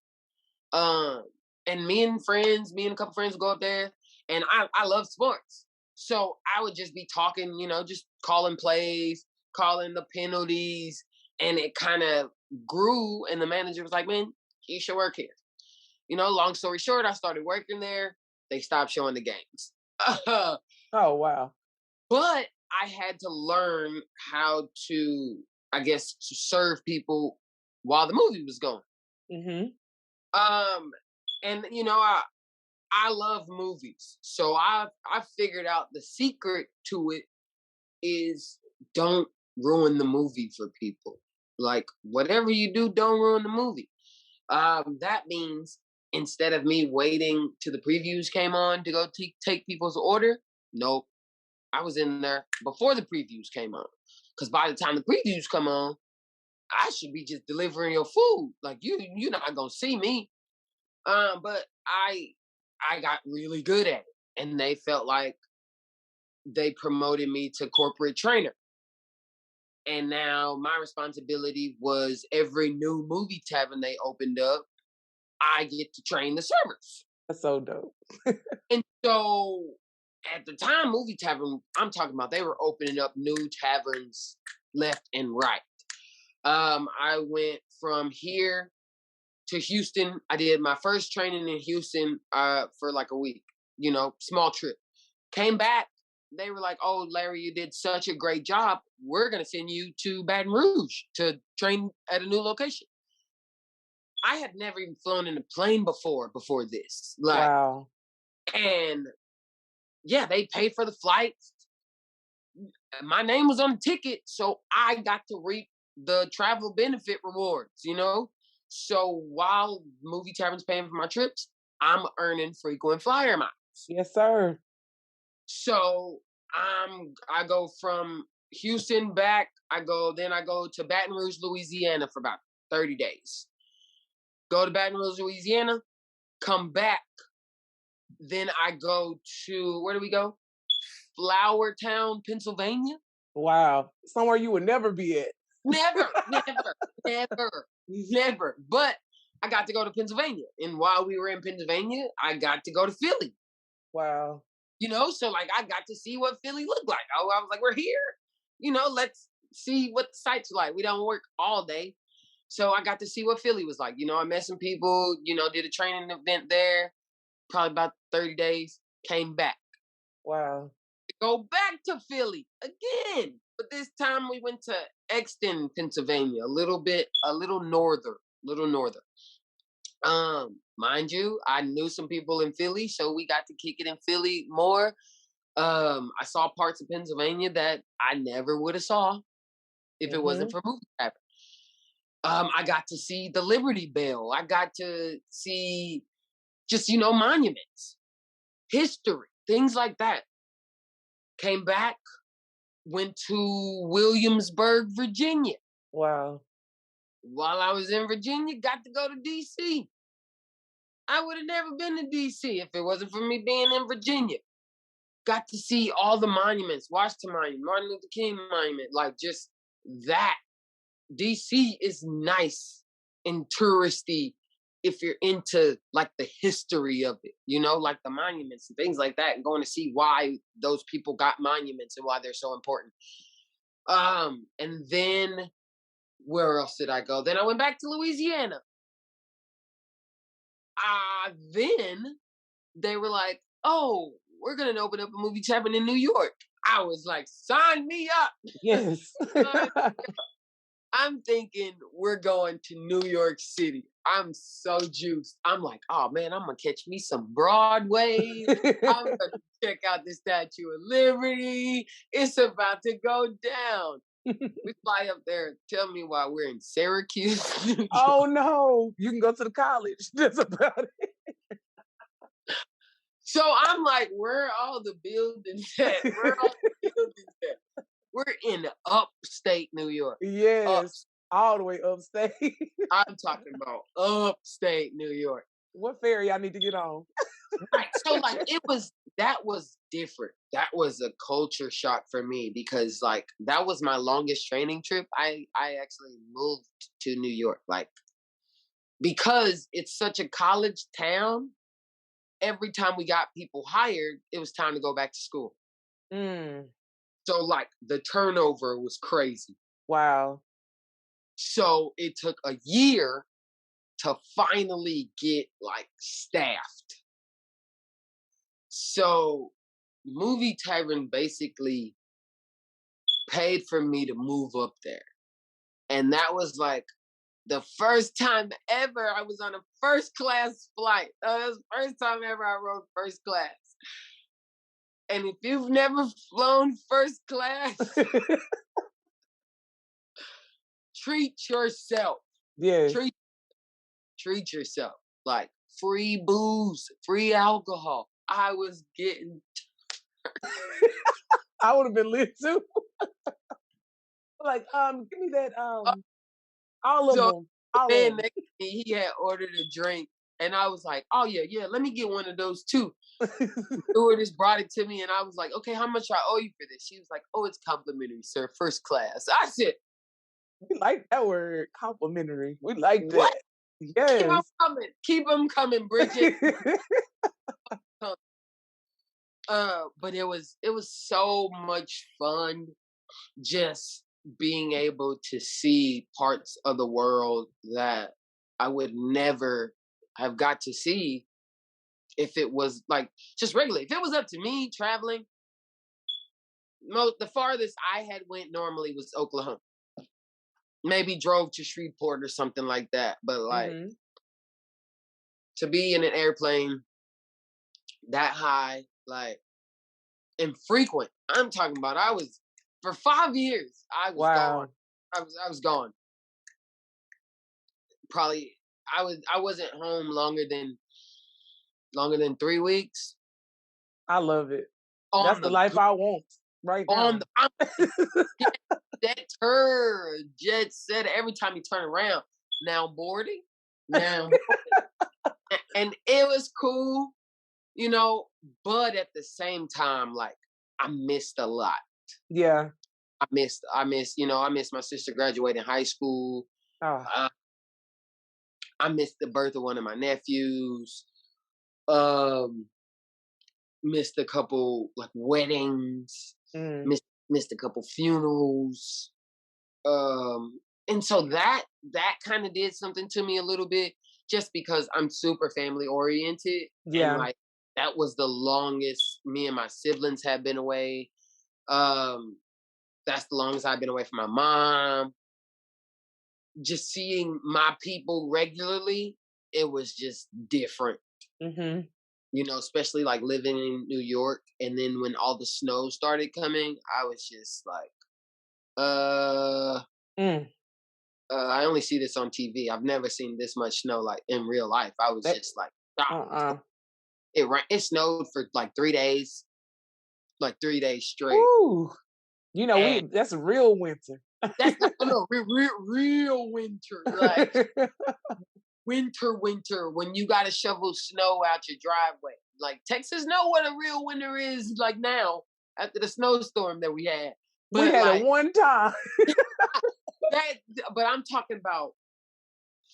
Um, and me and a couple friends would go up there, and I love sports. So I would just be talking, just calling plays, calling the penalties, and it kind of grew. And the manager was like, "Man, you should work here." Long story short, I started working there. They stopped showing the games. Oh, wow. But I had to learn how to, I guess, to serve people while the movie was going. Mhm. Um, and I love movies, so I figured out the secret to it is don't ruin the movie for people. Like whatever you do, don't ruin the movie. That means instead of me waiting till the previews came on to go take people's order, nope, I was in there before the previews came on. Because by the time the previews come on, I should be just delivering your food. Like you're not gonna see me. But I got really good at it, and they felt like they promoted me to corporate trainer. And now my responsibility was every new movie tavern they opened up, I get to train the servers. That's so dope. And so at the time, movie tavern, I'm talking about, they were opening up new taverns left and right. I went from here to Houston. I did my first training in Houston for like a week, small trip. Came back. They were like, "Oh, Larry, you did such a great job. We're going to send you to Baton Rouge to train at a new location." I had never even flown in a plane before this. Like, Wow. and yeah, they paid for the flights. my name was on the ticket, so I got to reap the travel benefit rewards, you know? So while Movie Tavern's paying for my trips, I'm earning frequent flyer miles. Yes, sir. So I go from Houston back. I go to Baton Rouge, Louisiana for about 30 days. Go to Baton Rouge, Louisiana, come back. Then I go to, where do we go? Flowertown, Pennsylvania. Wow. Somewhere you would never be at. Never. But I got to go to Pennsylvania. And while we were in Pennsylvania, I got to go to Philly. Wow. You know, so like I got to see what Philly looked like. I was like, we're here. You know, let's see what the sights are like. We don't work all day. So I got to see what Philly was like. You know, I met some people, you know, did a training event there, probably about 30 days, came back. Wow. Go back to Philly again. But this time we went to Exton, Pennsylvania, a little norther. Mind you, I knew some people in Philly, so we got to kick it in Philly more. I saw parts of Pennsylvania that I never would have saw if it wasn't for Movie Tavern. I got to see the Liberty Bell. I got to see just, you know, monuments, history, things like that. Came back, went to Williamsburg, Virginia. Wow. While I was in Virginia, got to go to D.C. I would have never been to D.C. if it wasn't for me being in Virginia. Got to see all the monuments, Washington Monument, Martin Luther King Monument, like just that. D.C. is nice and touristy if you're into like the history of it, you know, like the monuments and things like that, and going to see why those people got monuments and why they're so important. And then where else did I go? Then I went back to Louisiana. Then they were like, oh, we're going to open up a Movie Tavern in New York. I was like, sign me up. Yes. I'm thinking we're going to New York City. I'm so juiced. I'm like, oh man, I'm going to catch me some Broadway. I'm going to check out the Statue of Liberty. It's about to go down. We fly up there. Tell me why we're in Syracuse. Oh no. You can go to the college. That's about it. So I'm like, where are all the buildings at? We're in upstate New York. Yes. All the way upstate. I'm talking about upstate New York. What ferry I need to get on? Right. So like that was different. That was a culture shock for me because like that was my longest training trip. I actually moved to New York, like because it's such a college town. Every time we got people hired, it was time to go back to school. So like the turnover was crazy. Wow. So it took a year to finally get like staffed. So Movie Tavern basically paid for me to move up there. And that was like the first time ever I was on a first class flight. That was the first time ever I rode first class. And if you've never flown first class, treat yourself. Yes. Treat yourself. Like free booze, free alcohol. I was getting I would have been lit too. Like, give me that, all of them. All man of them. next to me, he had ordered a drink, and I was like, "Oh yeah, let me get one of those too." The stewardess brought it to me, and I was like, "Okay, how much I owe you for this?" She was like, "Oh, it's complimentary, sir, first class." I said, We like that word, complimentary. We like that. "What? Yes. Keep them coming, Bridget." But it was so much fun just being able to see parts of the world that I would never have got to see if it was like just regular. If it was up to me traveling, the farthest I had went normally was Oklahoma. Maybe drove to Shreveport or something like that. But like to be in an airplane that high, like infrequent. I'm talking about I was For 5 years, I was gone. Wow. I was gone. Probably I wasn't home longer than 3 weeks. I love it. That's On the the life I want right on now. the that turd jet set every time you turn around. Now boarding. Now and it was cool, you know, but at the same time, like I missed a lot. Yeah. I missed my sister graduating high school. Oh. Uh, I missed the birth of one of my nephews. Um, Missed a couple like weddings. Mm. Missed a couple funerals. And so that kind of did something to me a little bit, just because I'm super family oriented, and Yeah. like that was the longest me and my siblings have been away. That's the longest I've been away from my mom. Just seeing my people regularly, it was just different. Mm-hmm. You know, especially like living in New York, and then when all the snow started coming, I was just like, Mm. I only see this on TV. I've never seen this much snow like in real life. I was That, just like, stop. uh-uh. It snowed for like 3 days, straight. Ooh. You know, And that's real winter. that's not real winter, like winter when you got to shovel snow out your driveway. Like Texas know what a real winter is like now after the snowstorm that we had. We But had like it one time. that, but I'm talking about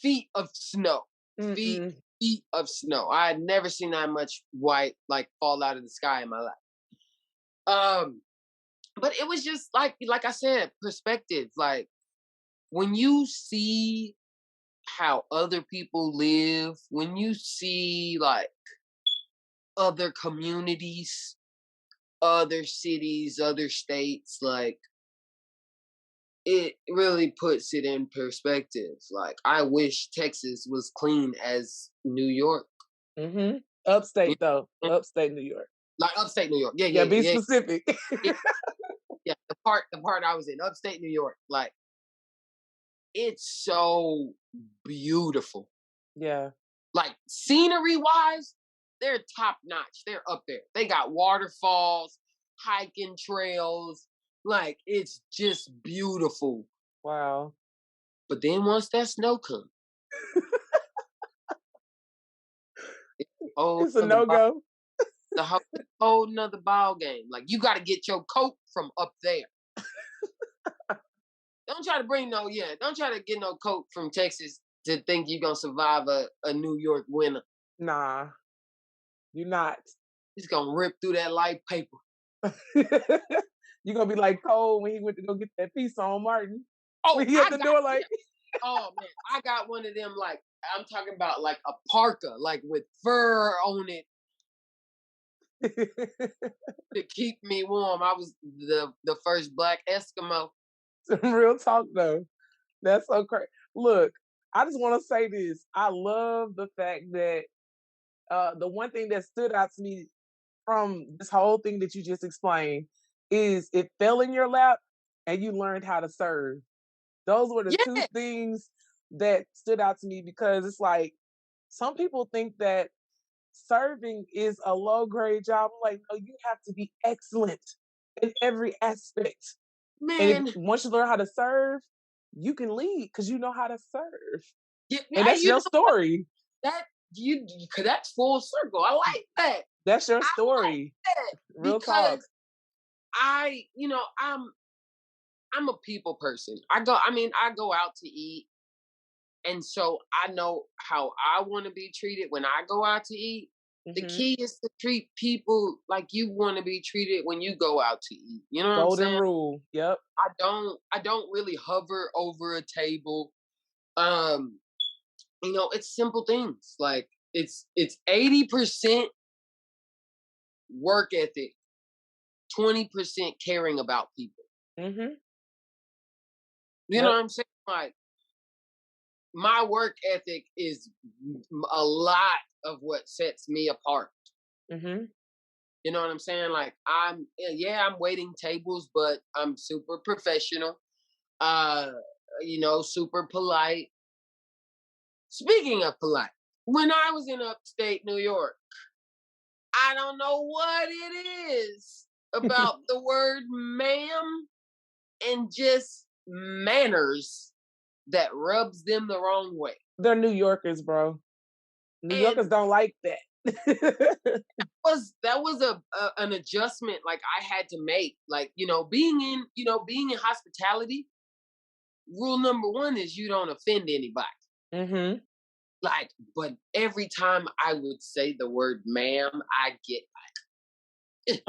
feet of snow. Feet Mm-mm. feet of snow. I had never seen that much white like fall out of the sky in my life. But it was just like I said, perspective. Like when you see how other people live, when you see like other communities, other cities, other states, like it really puts it in perspective. Like I wish Texas was clean as New York. Mm-hmm. Upstate though. Yeah. Upstate New York. Like upstate New York. Yeah, Yeah, yeah, be yeah, specific. yeah, yeah. The part I was in, upstate New York, like it's so beautiful. Yeah. Like scenery wise, they're top notch. They're up there. They got waterfalls, hiking trails. Like it's just beautiful. Wow. But then once that snow comes, oh, It's a no-go. the whole nother ball game. Like you got to get your coat from up there. Don't try to get no coat from Texas to think you're gonna survive a New York winter. Nah. You're not. It's gonna rip through that light paper. You're gonna be like Cole when he went to go get that piece on Martin. Oh, When he at the door like oh man, I got one of them. Like I'm talking about, like a parka, like with fur on it to keep me warm. I was the first black Eskimo. real talk though. That's so crazy. Look, I just want to say this. I love the fact that the one thing that stood out to me from this whole thing that you just explained is it fell in your lap and you learned how to serve. Those were the two Yeah, things that stood out to me, because it's like some people think that serving is a low grade job. I'm like, no, you have to be excellent in every aspect. And if man. once you learn how to serve, you can lead because you know how to serve. Yeah, And that's you your know story. that cause that's full circle. I like that. That's your I like story. that Real talk. because I'm a people person. I go out to eat, and so I know how I want to be treated when I go out to eat. The Hmm. key is to treat people like you want to be treated when you go out to eat. You know what I'm Golden saying? rule. Yep. I don't really hover over a table. Um, it's simple things. Like it's 80% work ethic, 20% caring about people. Hmm. You know Yep. what I'm saying? Like my work ethic is a lot of what sets me apart. Hmm. You know what I'm saying? Like I'm waiting tables, but I'm super professional. Uh, super polite. Speaking of polite, when I was in upstate New York, I don't know what it is about the word ma'am and just manners that rubs them the wrong way. They're New Yorkers, bro. New Yorkers And don't like that. that was an adjustment like I had to make. Like, being in hospitality, rule number one is you don't offend anybody. Mm-hmm. Like, but every time I would say the word ma'am, I get like,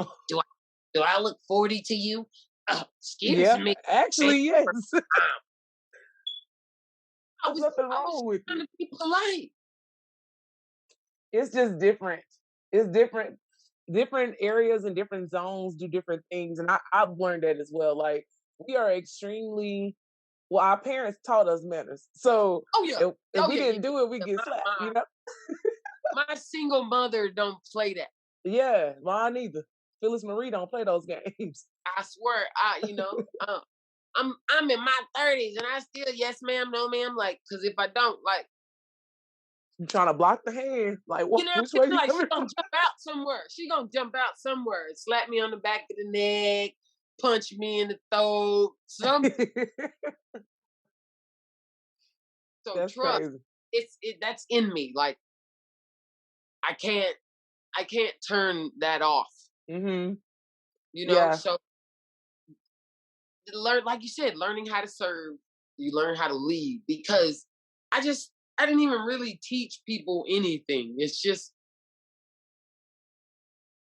do I look 40 to you? Excuse me. Actually, yes. I There's was nothing wrong with trying it. to be polite. It's just different. It's different. Different areas and different zones do different things. And I've learned that as well. Like, we are extremely, well, our parents taught us manners. So Oh yeah. if we didn't do it, we get slapped, My single mother don't play that. Yeah, mine neither. Phyllis Marie don't play those games. I swear, I'm in my 30s and I still yes ma'am, no ma'am. Like, cause if I don't, like, You trying to block the hand? Like, what? Which way you like coming she gonna jump out somewhere. She gonna jump out somewhere and slap me on the back of the neck, punch me in the throat, something. So That's trust, crazy. that's in me. Like, I can't turn that off. Mm-hmm. So like you said, learning how to serve, you learn how to lead, because I didn't even really teach people anything. It's just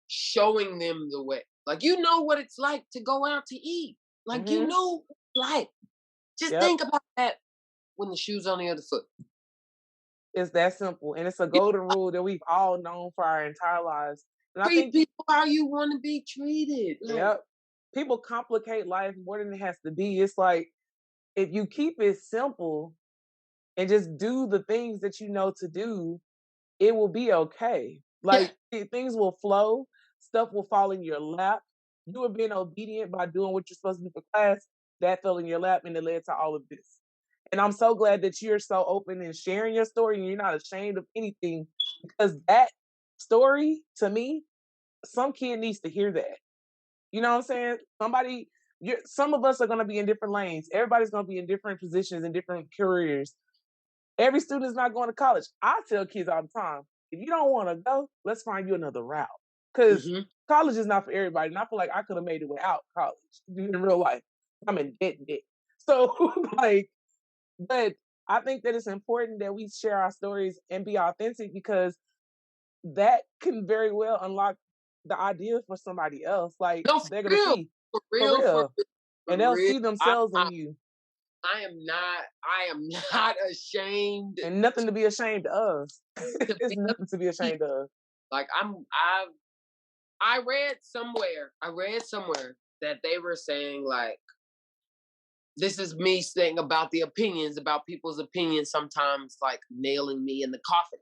showing them the way. Like, what it's like to go out to eat. Like, like, just think about that when the shoe's on the other foot. It's that simple. And it's a golden rule that we've all known for our entire lives. And Treat people how you want to be treated. Yep. People complicate life more than it has to be. It's like, if you keep it simple and just do the things that you know to do, it will be okay. Like, things will flow, stuff will fall in your lap. You were being obedient by doing what you're supposed to do for class. That fell in your lap and it led to all of this. And I'm so glad that you're so open and sharing your story and you're not ashamed of anything, because that story, to me, some kid needs to hear that. You know what I'm saying? Some of us are going to be in different lanes. Everybody's going to be in different positions and different careers. Every student is not going to college. I tell kids all the time, if you don't want to go, let's find you another route. Because college is not for everybody. And I feel like I could have made it without college in real life. I'm in debt. So, but I think that it's important that we share our stories and be authentic, because that can very well unlock the idea for somebody else. Like, they're going to see. For real. And they'll see themselves in you. I am not ashamed. And nothing to be ashamed of. It's nothing to be ashamed of. Like, I read somewhere that they were saying, like, this is me saying about people's opinions sometimes, like, nailing me in the coffin.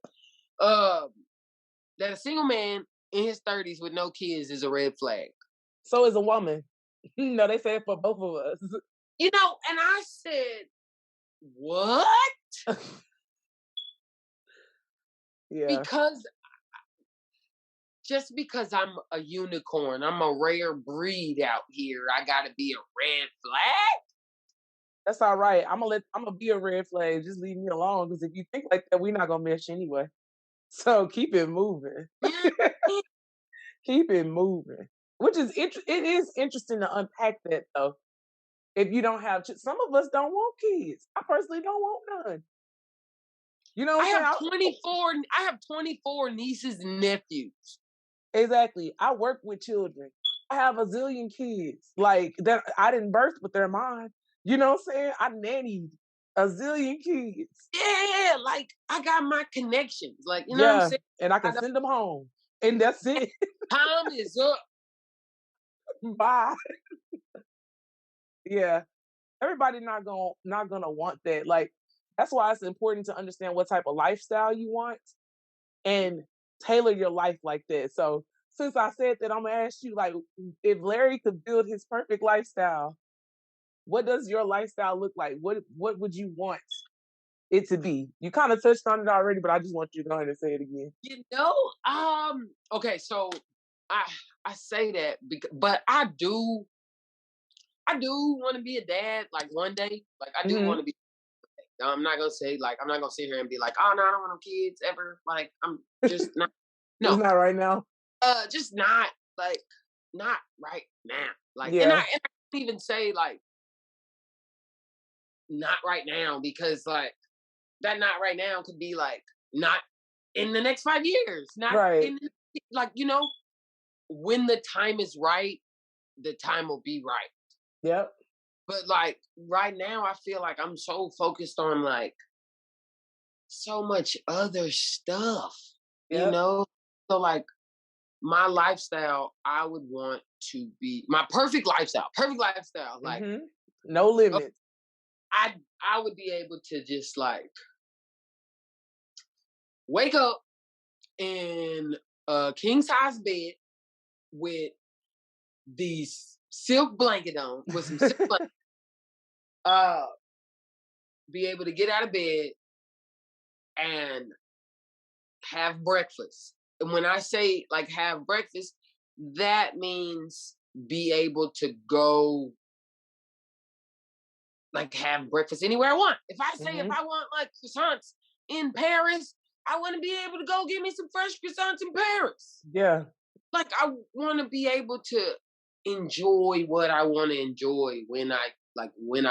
That a single man in his 30s with no kids is a red flag. So is a woman. No, they say it for both of us. And I said, what? Yeah. Just because I'm a unicorn, I'm a rare breed out here, I gotta be a red flag? That's all right. I'm gonna be a red flag. Just leave me alone. Because if you think like that, we're not gonna mesh anyway. So keep it moving. Keep it moving. Which is it is interesting to unpack that, though. If you don't have, some of us don't want kids. I personally don't want none. You know what I'm saying? I have 24 nieces and nephews. Exactly. I work with children. I have a zillion kids. Like, that I didn't birth, but they're mine. You know what I'm saying? I nannied a zillion kids. Yeah, like, I got my connections. Like, you know what I'm saying? And I can send them home. And that's it. Time is up. Bye. Yeah. Everybody not gonna want that. Like, that's why it's important to understand what type of lifestyle you want and tailor your life like that. So since I said that, I'm gonna ask you, like, if Larry could build his perfect lifestyle, what does your lifestyle look like? What would you want it to be? You kind of touched on it already, but I just want you to go ahead and say it again. Okay, so I say that because, but I do want to be a dad, like one day. Like I do want to be. I'm not gonna say like I'm not gonna sit here and be like, oh no, I don't want no kids ever. Like I'm just not. It's No, not right now. just not like not right now. Like, Yeah. and I can't even say like not right now because like that not right now could be like not in the next 5 years, not Right. in like when the time is right, the time will be right. Yep. But like right now, I feel like I'm so focused on like so much other stuff, Yep. So like my lifestyle, I would want to be my perfect lifestyle. Perfect lifestyle. Like no limits. I would be able to just like wake up in a king size bed with these silk blanket on, with some silk blanket, be able to get out of bed and have breakfast. And when I say like have breakfast, that means be able to go like have breakfast anywhere I want. If I say if I want like croissants in Paris, I want to be able to go get me some fresh croissants in Paris. Yeah. Like I want to be able to enjoy what I want to enjoy when I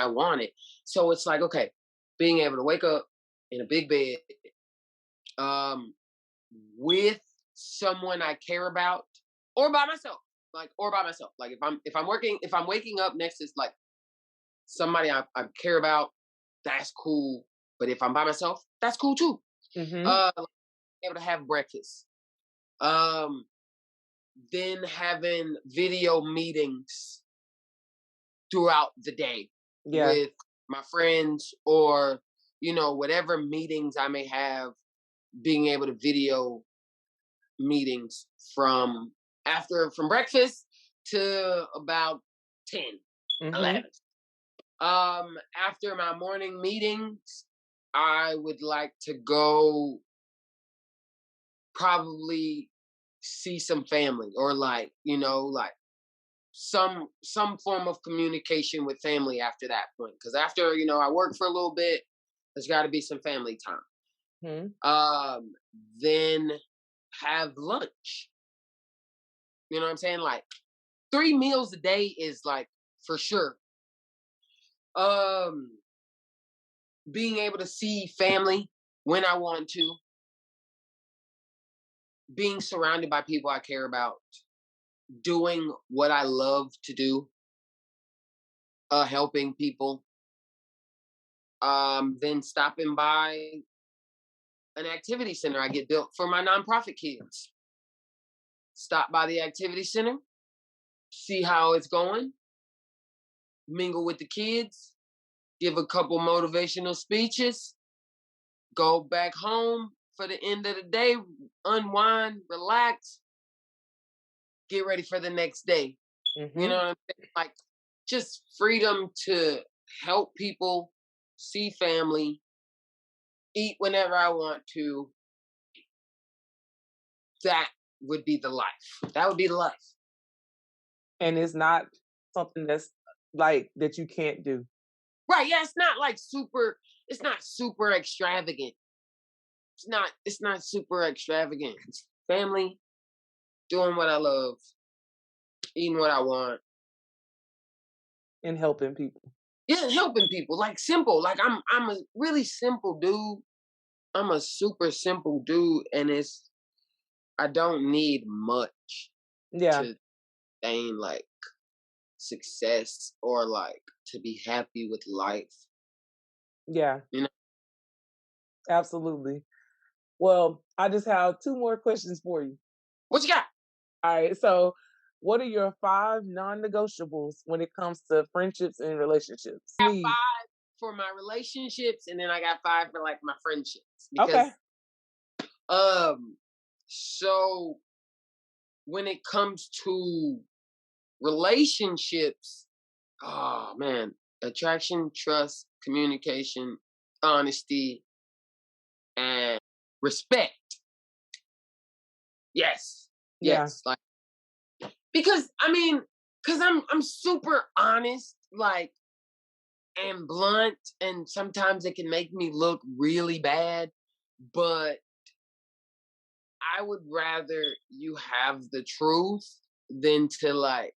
want it. So it's like, okay, being able to wake up in a big bed, with someone I care about, or by myself. Like if I'm waking up next to like somebody I care about, that's cool. But if I'm by myself, that's cool too. Able to have breakfast. Then having video meetings throughout the day with my friends or whatever meetings I may have, being able to video meetings from breakfast to about 10 11. After my morning meetings, I would like to go probably see some family or like some form of communication with family after that point, because after I work for a little bit, there's got to be some family time. Then have lunch. You know what I'm saying? Like 3 meals a day is like for sure. Being able to see family when I want to, being surrounded by people I care about, doing what I love to do, helping people, then stopping by an activity center I get built for my nonprofit kids. Stop by the activity center, see how it's going, mingle with the kids, give a couple motivational speeches, go back home for the end of the day, unwind, relax, get ready for the next day. You know what I'm saying? Like just freedom to help people, see family, eat whenever I want to. That would be the life. That would be the life. And it's not something that's like that you can't do. Right. Yeah, it's not super extravagant. It's not super extravagant. It's family, doing what I love, eating what I want. And helping people. Yeah, helping people. Like simple. Like I'm a really simple dude. I'm a super simple dude, and I don't need much to gain like success or like to be happy with life. Yeah. Absolutely. Well, I just have 2 more questions for you. What you got? All right. So, what are your 5 non-negotiables when it comes to friendships and relationships? I got 5 for my relationships, and then I got 5 for like my friendships. Because, so when it comes to relationships, oh man, attraction, trust, communication, honesty, and respect. Yes. Yeah. Yes. Like, because I'm super honest, like, and blunt, and sometimes it can make me look really bad, but I would rather you have the truth than to like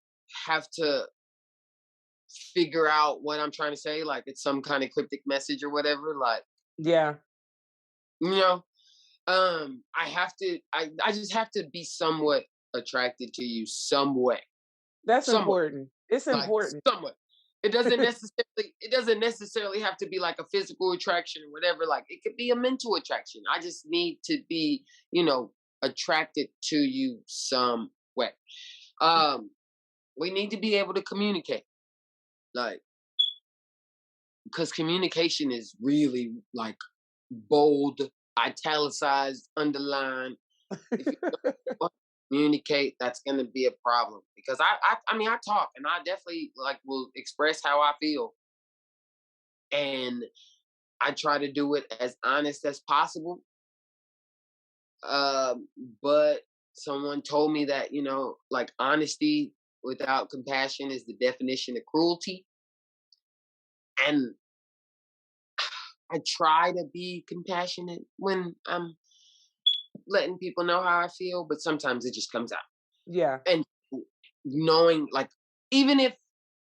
have to figure out what I'm trying to say, like it's some kind of cryptic message or whatever. Like, Yeah. you know, I just have to be somewhat attracted to you some way. That's Somewhat. important. It's Like important. somewhat. It doesn't necessarily have to be like a physical attraction or whatever. Like it could be a mental attraction. I just need to be, attracted to you some way. We need to be able to communicate. Like, because communication is really like bold, italicized, underlined. If you don't want to communicate, that's gonna be a problem. Because I talk and I definitely like will express how I feel, and I try to do it as honest as possible. But someone told me that like honesty without compassion is the definition of cruelty, and I try to be compassionate when I'm letting people know how I feel, but sometimes it just comes out. Yeah. And knowing, like, even if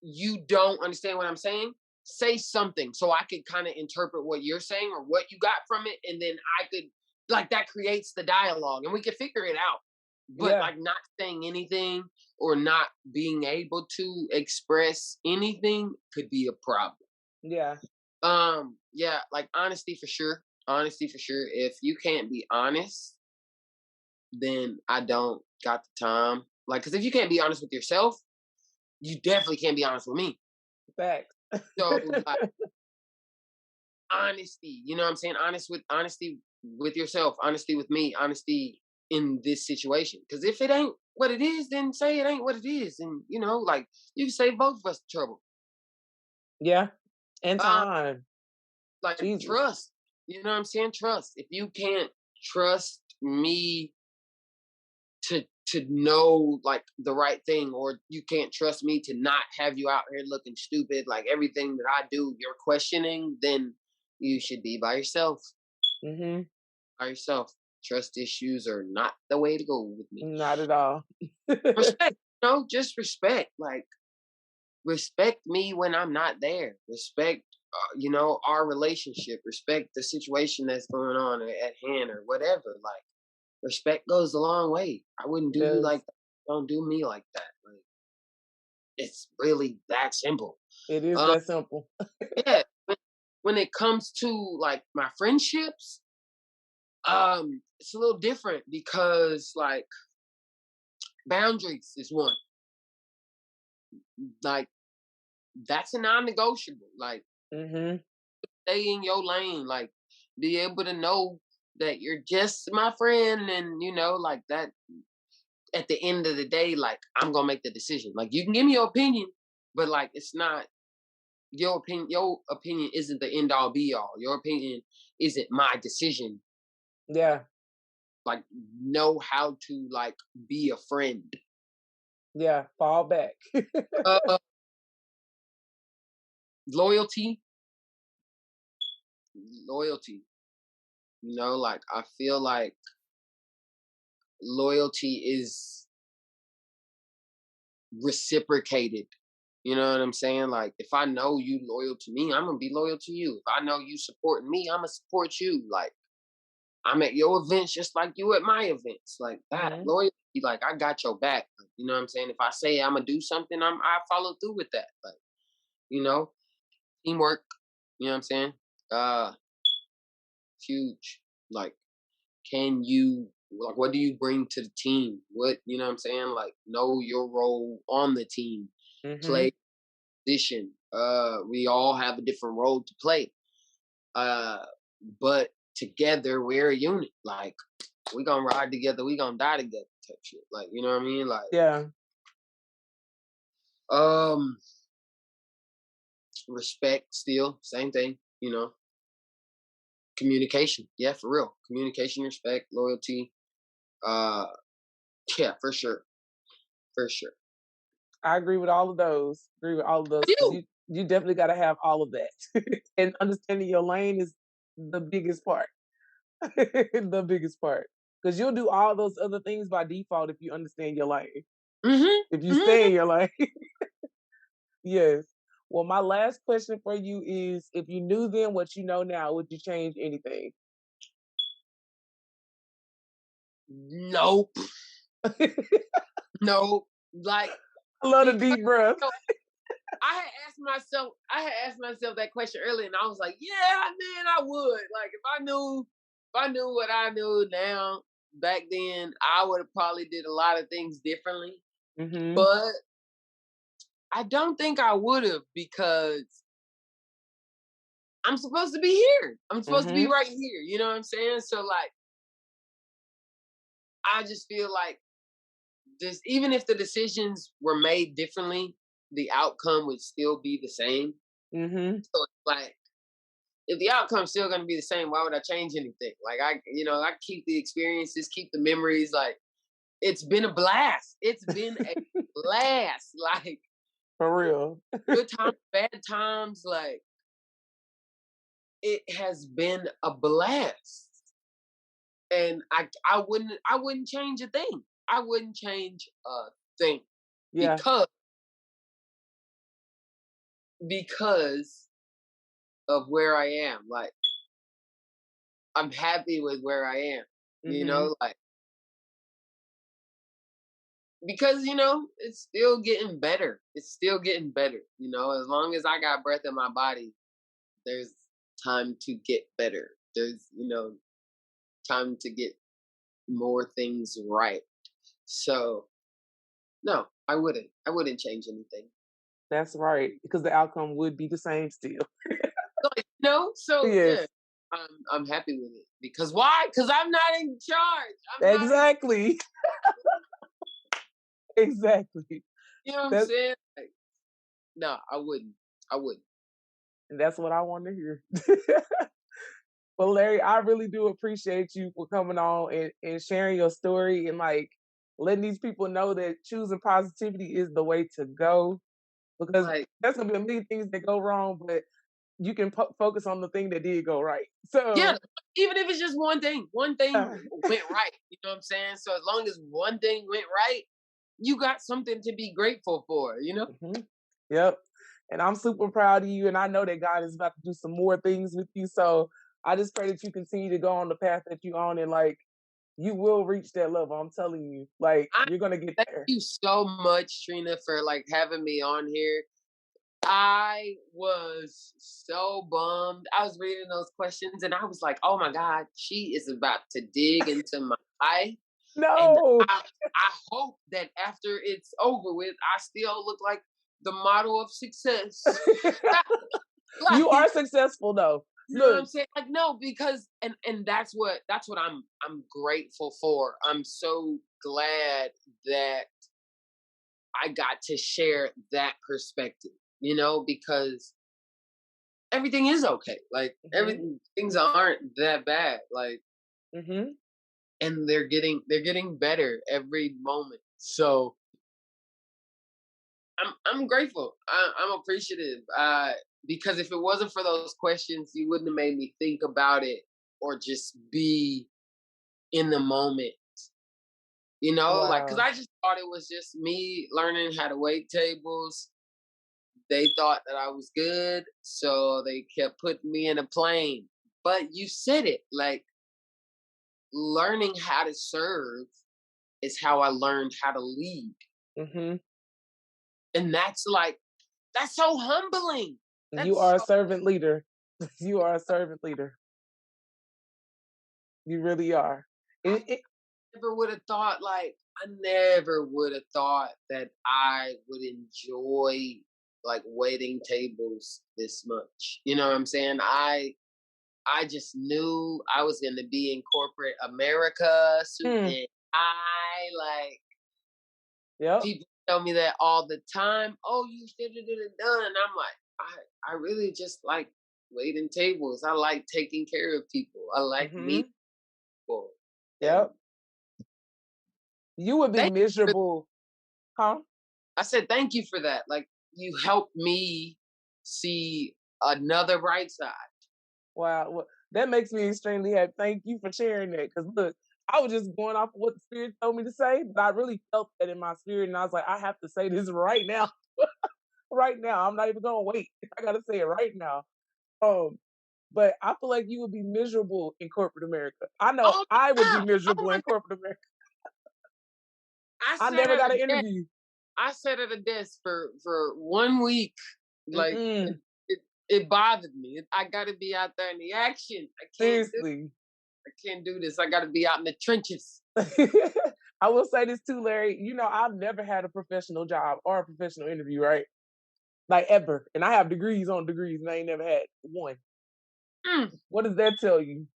you don't understand what I'm saying, say something so I could kind of interpret what you're saying or what you got from it, and then I could, like, that creates the dialogue and we can figure it out. But Yeah. like not saying anything or not being able to express anything could be a problem. Yeah. Yeah, like honesty for sure. Honesty for sure. If you can't be honest, then I don't got the time. Like, because if you can't be honest with yourself, you definitely can't be honest with me. Facts. So, like, honesty, you know what I'm saying? Honesty with yourself, honesty with me, honesty in this situation. Because if it ain't what it is, then say it ain't what it is, and like you can save both of us trouble. Yeah. And Um, time. like Jesus. trust. You know what I'm saying? Trust. If you can't trust me to know like the right thing, or you can't trust me to not have you out here looking stupid, like everything that I do you're questioning, then you should be by yourself. Mm-hmm. By yourself. Trust issues are not the way to go with me. Not at all. Respect, just respect. Like, respect me when I'm not there. Respect, our relationship. Respect the situation that's going on at hand or whatever. Like, respect goes a long way. I wouldn't do you like that. Don't do me like that. Like, it's really that simple. It is that simple. Yeah. When it comes to like my friendships, it's a little different because like boundaries is one. Like, that's a non-negotiable. Like, Mm-hmm. stay in your lane. Like, be able to know that you're just my friend, and like that. At the end of the day, like, I'm gonna make the decision. Like, you can give me your opinion, but like it's not your opinion. Your opinion isn't the end all be all. Your opinion isn't my decision. Yeah. Like, know how to like be a friend. Yeah. Fall back. Loyalty. Like, I feel like loyalty is reciprocated. You know what I'm saying? Like, if I know you loyal to me, I'm gonna be loyal to you. If I know you supporting me, I'm gonna support you. Like, I'm at your events just like you at my events. Like that. Mm-hmm. Loyalty, like, I got your back. Like, you know what I'm saying? If I say I'm gonna do something, I follow through with that. Like, teamwork. You know what I'm saying? Huge. Like, what do you bring to the team? What, you know what I'm saying? Like, know your role on the team. Mm-hmm. Play position. We all have a different role to play. But together we're a unit. Like, we gonna ride together, we gonna die together. type shit. Like, you know what I mean? Like, Yeah. Respect still, same thing, you know. Communication, yeah, for real. Communication, respect, loyalty. Uh, yeah, for sure, for sure. I agree with all of those. Agree with all of those I because do. you definitely got to have all of that, and understanding your lane is the biggest part. The biggest part because you'll do all those other things by default if you understand your lane. If you stay in your lane, yes. Well, my last question for you is: if you knew then what you know now, would you change anything? Nope, I nope. Like, love the because deep breath. you know, I had asked myself that question earlier, and I was like, yeah, man, I would. Like, if I knew what I knew now back then, I would have probably did a lot of things differently. Hmm. But I don't think I would have because I'm supposed to be here. I'm supposed to be Hmm. right here. You know what I'm saying? So like, I just feel like this, even if the decisions were made differently, the outcome would still be the same. Hmm. So it's like, if the outcome's still gonna be the same, why would I change anything? Like I keep the experiences, keep the memories. Like it's been a blast. It's been a blast. Like For real. good times, bad times. Like it has been a blast, and I wouldn't change a thing. I wouldn't change a thing Yeah. because because of where I am. Like I'm happy with where I am. You Hmm. know, like because it's still getting better. It's still getting better. As long as I got breath in my body, there's time to get better. There's time to get more things right. So no, I wouldn't change anything. That's right, because the outcome would be the same still. So Yes, yeah, I'm happy with it because why? Because I'm not in charge. I'm not in. exactly. Exactly. You know what I'm That's saying? Like, no, I wouldn't. I wouldn't. that's what I want to hear. Well, Larry, I really do appreciate you for coming on and sharing your story and like letting these people know that choosing positivity is the way to go because Like, there's gonna be a million things that go wrong, but you can focus on the thing that did go right. yeah, So, even if it's just one thing uh, went right. You know what I'm saying? So as long as one thing went right, you got something to be grateful for. mhm. Yep. And I'm super proud of you. And I know that God is about to do some more things with you. So I just pray that you continue to go on the path that you're on and like you will reach that level. I'm telling you, like I you're gonna get thank there. you so much, Trina, for like having me on here. I was so bummed. I was reading those questions and I was like, oh my God, she is about to dig into my life. And No, I hope that after it's over with, I still look like the model of success. you Like, are successful though. you know what I'm Look, saying? Like, no, because and that's what I'm grateful for. I'm so glad that I got to share that perspective, because everything is okay. Like hmm everything things aren't that bad. Like hmm and they're getting better every moment. So I'm grateful. I'm appreciative. Because if it wasn't for those questions, you wouldn't have made me think about it or just be in the moment. Like because wow. I just thought it was just me learning how to wait tables. They thought that I was good, so they kept putting me in a plane. But you said it, like learning how to serve is how I learned how to lead. Hmm. And that's so humbling. You That's are a so servant leader. You are a servant leader. You really are. I It, never would have thought I never would have thought that I would enjoy like waiting tables this much. You know what I'm saying? I just knew I was going to be in corporate America, suit hmm, and I like Yep. people tell me that all the time. Oh, you should have did it done. And I'm like, I really just like waiting tables. I like taking care of people. I like meeting people. Yep. You would be Thank you for, miserable, huh? I said thank you for that. Like you helped me see another bright side. Wow. Well, that makes me extremely happy. Thank you for sharing that. Because look, I was just going off of what the spirit told me to say, but I really felt that in my spirit, and I was like, I have to say this right now. Right now. I'm not even gonna wait. I gotta say it right now. Um, but I feel like you would be miserable in corporate America. I know Oh I would my be God. miserable Oh my in God. corporate America. I I sat never at got a an desk. interview. I sat at a desk for 1 week. Like Mm-mm. it bothered me. I got to be out there in the action. Seriously. I can't do this. I got to be out in the trenches. I will say this too, Larry. You know, I've never had a professional job or a professional interview, right? Like ever. And I have degrees on degrees, and I ain't never had one. Mm, What does that tell you?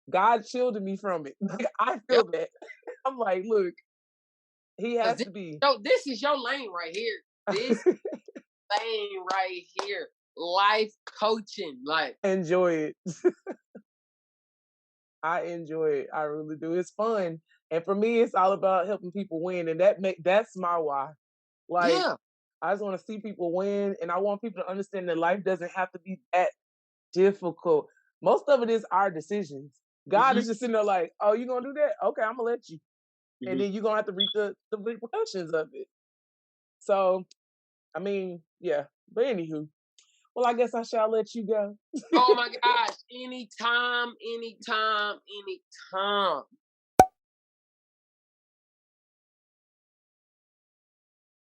God shielded me from it. Like, I yep. feel that. I'm like, look, he Because has to be. this is your lane right here. This lane right here. Life coaching. Like, Enjoy it. I enjoy it. I really do. It's fun. And for me, it's all about helping people win. And that's my why. Like, yeah. I just want to see people win. And I want people to understand that life doesn't have to be that difficult. Most of it is our decisions. God is just sitting there like, oh, you gonna do that? Okay, I'm gonna let you. And then you're gonna have to reap the repercussions of it. So, I mean, yeah. But anywho, well, I guess I shall let you go. Oh my gosh. Anytime, anytime, anytime.